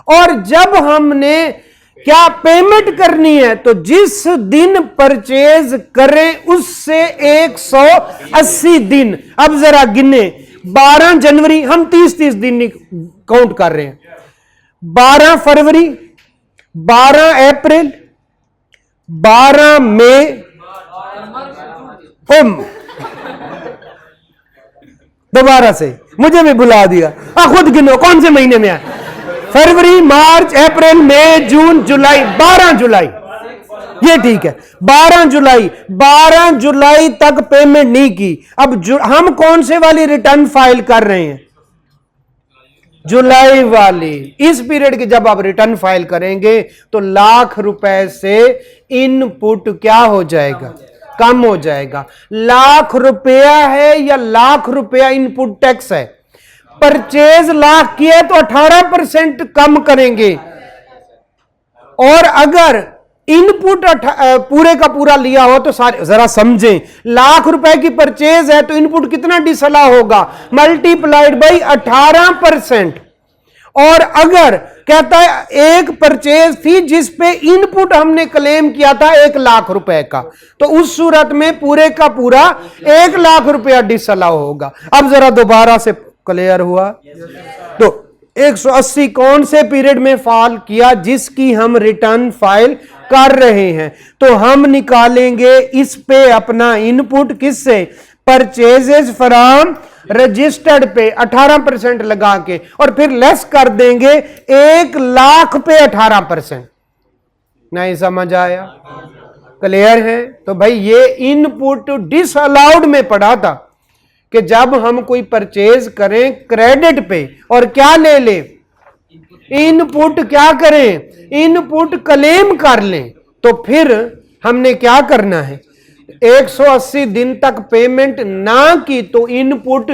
और जब हमने क्या पेमेंट करनी है, तो जिस दिन परचेज करें उससे 180 दिन। अब जरा गिने, 12 जनवरी, हम 30 दिन काउंट कर रहे हैं, 12 फरवरी, 12 अप्रैल, 12 मई, दोबारा से मुझे भी बुला दिया, खुद गिनो कौन से महीने में है। फरवरी, मार्च, अप्रैल, मई, जून, जुलाई, 12 जुलाई, ये ठीक है। 12 जुलाई तक पेमेंट नहीं की। अब हम कौन से वाली रिटर्न फाइल कर रहे हैं, जुलाई वाली। इस पीरियड की जब आप रिटर्न फाइल करेंगे तो ₹1,00,000 से इनपुट क्या हो जाएगा, कम हो जाएगा। ₹1,00,000 है या ₹1,00,000 इनपुट टैक्स है। परचेज 1,00,000 की है तो 18% कम करेंगे, और अगर इनपुट पूरे का पूरा लिया हो तो सारे जरा समझें, ₹1,00,000 की परचेज है तो इनपुट कितना डिसअलाउ होगा, मल्टीप्लाइड बाई 18%। और अगर कहता है एक परचेज थी जिस पे इनपुट हमने क्लेम किया था ₹1,00,000 का, तो उस सूरत में पूरे का पूरा ₹1,00,000 डिसअलाउ होगा। अब जरा दोबारा से क्लियर हुआ। तो 180 कौन से पीरियड में फॉल किया, जिसकी हम रिटर्न फाइल कर रहे हैं, तो हम निकालेंगे इस पे अपना इनपुट किससे, परचेजेस फ्रॉम रजिस्टर्ड पे 18% लगा के, और फिर लेस कर देंगे 1,00,000 पे 18%। नहीं समझ आया, क्लियर है। तो भाई ये इनपुट डिसअलाउड में पड़ा था कि जब हम कोई परचेज करें क्रेडिट पे और क्या ले ले, इनपुट क्या करें, इनपुट क्लेम कर लें, तो फिर हमने क्या करना है, 180 दिन तक पेमेंट ना की तो इनपुट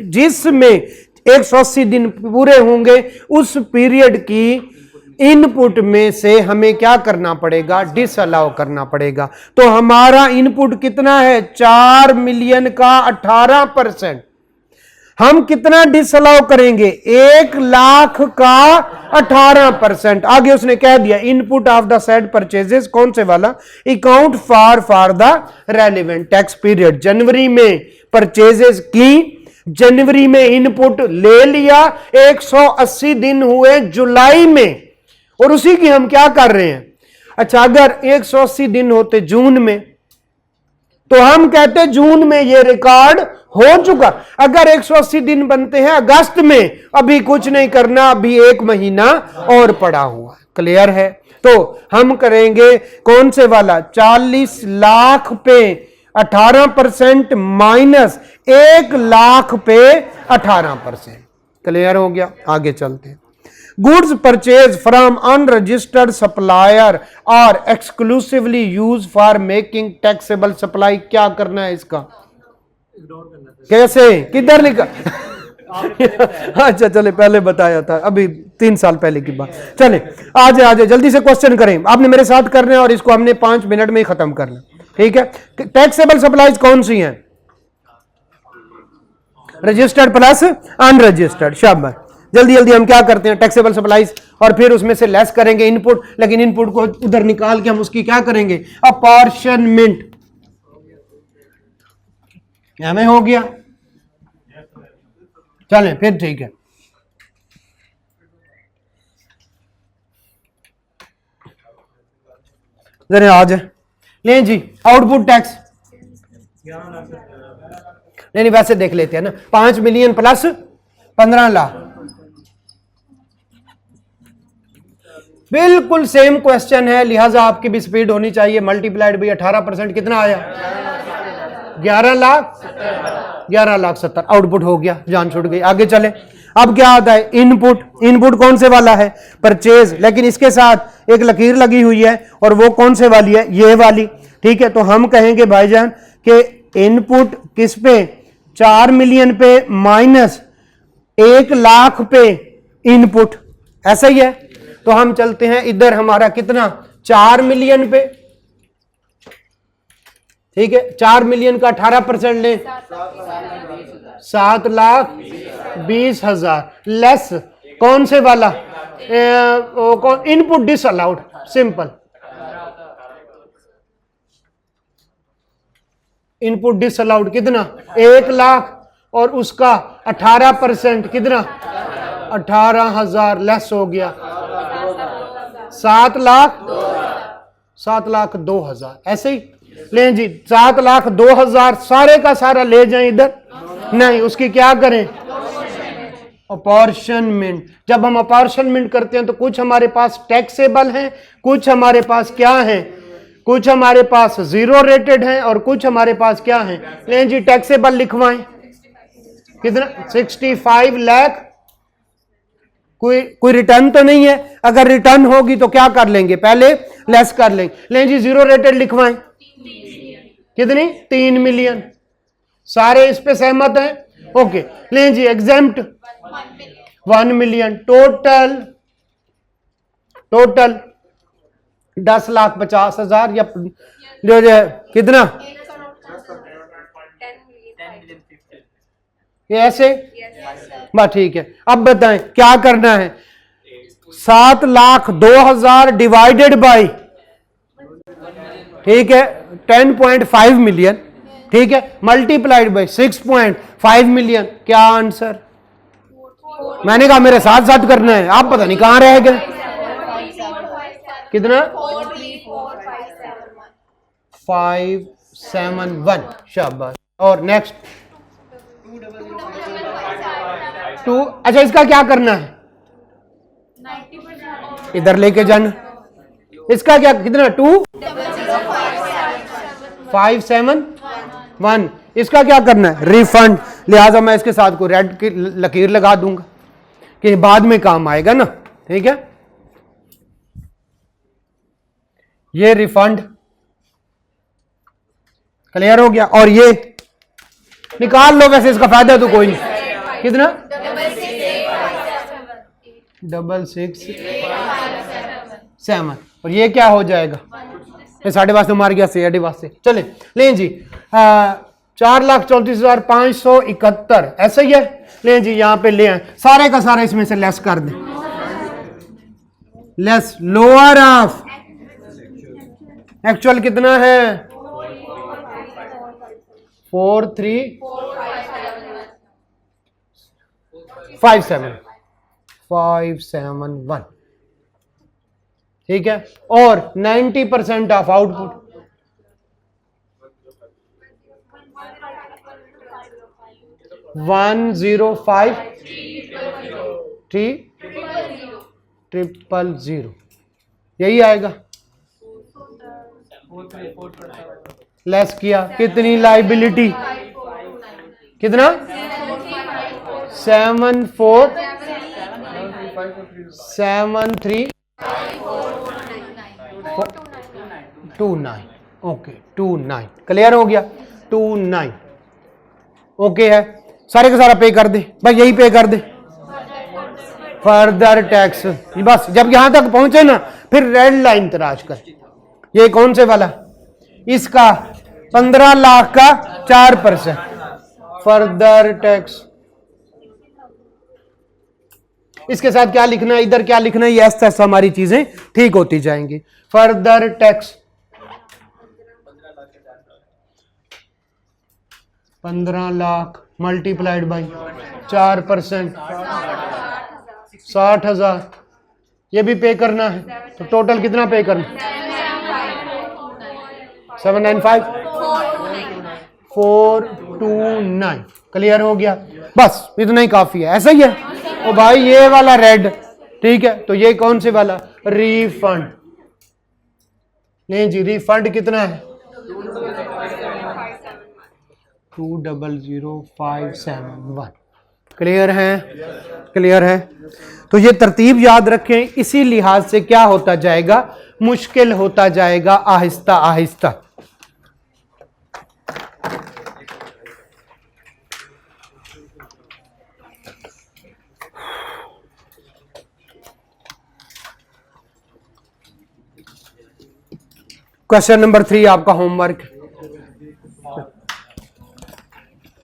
जिसमें 180 दिन पूरे होंगे उस पीरियड की इनपुट में से हमें क्या करना पड़ेगा, डिसअलाउ करना पड़ेगा। तो हमारा इनपुट कितना है, 4 मिलियन का 18%। हम कितना डिसअलाउ करेंगे, 1,00,000 का 18%। आगे उसने कह दिया input of the said purchases, कौन से वाला, account for the relevant tax period. जनवरी में परचेजेस की, जनवरी में इनपुट ले लिया, 180 दिन हुए जुलाई में, और उसी की हम क्या कर रहे हैं। अच्छा, अगर 180 दिन होते जून में तो हम कहते जून में ये रिकॉर्ड हो चुका। अगर 180 दिन बनते हैं अगस्त में, अभी कुछ नहीं करना, अभी 1 महीना और पड़ा हुआ। क्लियर है। तो हम करेंगे कौन से वाला, 40,00,000 पे 18% माइनस 1,00,000 पे 18%। क्लियर हो गया। आगे चलते हैं। Goods purchase from unregistered supplier और exclusively use for making taxable supply. क्या करना है इसका, कैसे, किधर लिखा अच्छा चले, पहले बताया था, अभी 3 साल पहले की बात। चले आज जल्दी से क्वेश्चन करें, आपने मेरे साथ करना है और इसको हमने 5 मिनट में ही खत्म करना। ठीक है। टैक्सेबल सप्लाईज कौन सी हैं, रजिस्टर्ड प्लस अनरजिस्टर्ड। शाबाश। जल्दी जल्दी हम क्या करते हैं, टैक्सेबल सप्लाईज, और फिर उसमें से लेस करेंगे इनपुट, लेकिन इनपुट को उधर निकाल के हम उसकी क्या करेंगे, अपॉर्शनमेंट। हमें हो गया। चलें फिर, ठीक है। जरा आज लें जी, आउटपुट टैक्स नहीं वैसे देख लेते हैं ना, 5 मिलियन प्लस 15 लाख, बिल्कुल सेम क्वेश्चन है, लिहाजा आपकी भी स्पीड होनी चाहिए। मल्टीप्लाइड बाई 18% कितना आया, 11,70,000 आउटपुट हो गया, जान छूट गई। आगे चले। अब क्या आता है, इनपुट। इनपुट कौन से वाला है, परचेज, लेकिन इसके साथ एक लकीर लगी हुई है, और वो कौन से वाली है, ये वाली। ठीक है। तो हम कहेंगे भाईजान कि इनपुट किस पे, 4 मिलियन पे माइनस 1,00,000 पे इनपुट, ऐसा ही है। तो हम चलते हैं इधर, हमारा कितना, 4 मिलियन पे। ठीक है। 4 मिलियन का 18% लें, 7,20,000 लेस कौन से वाला, input disallowed simple. Input disallowed कितना 1 लाख और उसका 18% कितना 18,000 लेस हो गया 7,02,000 ऐसे ही लें जी 7,02,000 सारे का सारा ले जाएं इधर नहीं उसकी क्या करें अपॉर्शनमेंट। जब हम अपॉर्शनमेंट करते हैं तो कुछ हमारे पास टैक्सेबल हैं कुछ हमारे पास क्या है कुछ हमारे पास जीरो रेटेड हैं और कुछ हमारे पास क्या है लें जी टैक्सेबल लिखवाएं कितना 65 लाख। कोई रिटर्न तो नहीं है अगर रिटर्न होगी तो क्या कर लेंगे पहले लेस कर लेंगे लें जी जीरो रेटेड लिखवाएं कितनी 3 मिलियन सारे इस पे सहमत हैं ओके लें जी एग्जेम्प्ट 1 मिलियन टोटल 10,50,000 या जो कितना ये ऐसे बस ठीक है। अब बताएं क्या करना है 7,02,000 डिवाइडेड बाय ठीक है 10.5 मिलियन ठीक है मल्टीप्लाइड बाय 6.5 मिलियन क्या आंसर मैंने कहा मेरे साथ साथ करना है आप पता नहीं कहां रह गए कितना 571 शाबाश। और नेक्स्ट 2 अच्छा इसका क्या करना है इधर लेके जाना इसका क्या कितना 2,571 इसका क्या करना है रिफंड लिहाजा मैं इसके साथ को रेड की लकीर लगा दूंगा कि बाद में काम आएगा ना ठीक है। ये रिफंड क्लियर हो गया और ये निकाल लो वैसे इसका फायदा तो कोई नहीं कितना 667 और ये क्या हो जाएगा ये 5.5 मार गया 6.5 से चले लें जी 4,34,571 ऐसा ही है लें जी यहां पे ले आए सारे का सारा इसमें से लेस कर दें लेस लोअर ऑफ एक्चुअल कितना है 4,357 ठीक है और 90% ऑफ आउटपुट 105,300 यही आएगा लेस किया कितनी लाइबिलिटी कितना 7,4,7,3,29 ओके 29 क्लियर हो गया 29 ओके है सारे का सारा पे कर दे बस यही पे कर दे फर्दर टैक्स बस जब यहां तक पहुंचे ना फिर रेड लाइन तराश कर ये कौन से वाला इसका 15 लाख का 4% फर्दर टैक्स इसके साथ क्या लिखना है इधर क्या लिखना है ये ऐसा हमारी चीजें ठीक होती जाएंगी further tax 15 lakh multiplied by 4% 60,000 ये भी पे करना है तो टोटल कितना पे करना 795,429 क्लियर हो गया बस इतना ही काफी है ऐसा ही है ओ भाई ये वाला रेड ठीक है तो ये कौन से वाला रिफंड नहीं जी रिफंड कितना है 2,00571 क्लियर है तो ये तरतीब याद रखें इसी लिहाज से क्या होता जाएगा मुश्किल होता जाएगा आहिस्ता आहिस्ता क्वेश्चन नंबर 3 आपका होमवर्क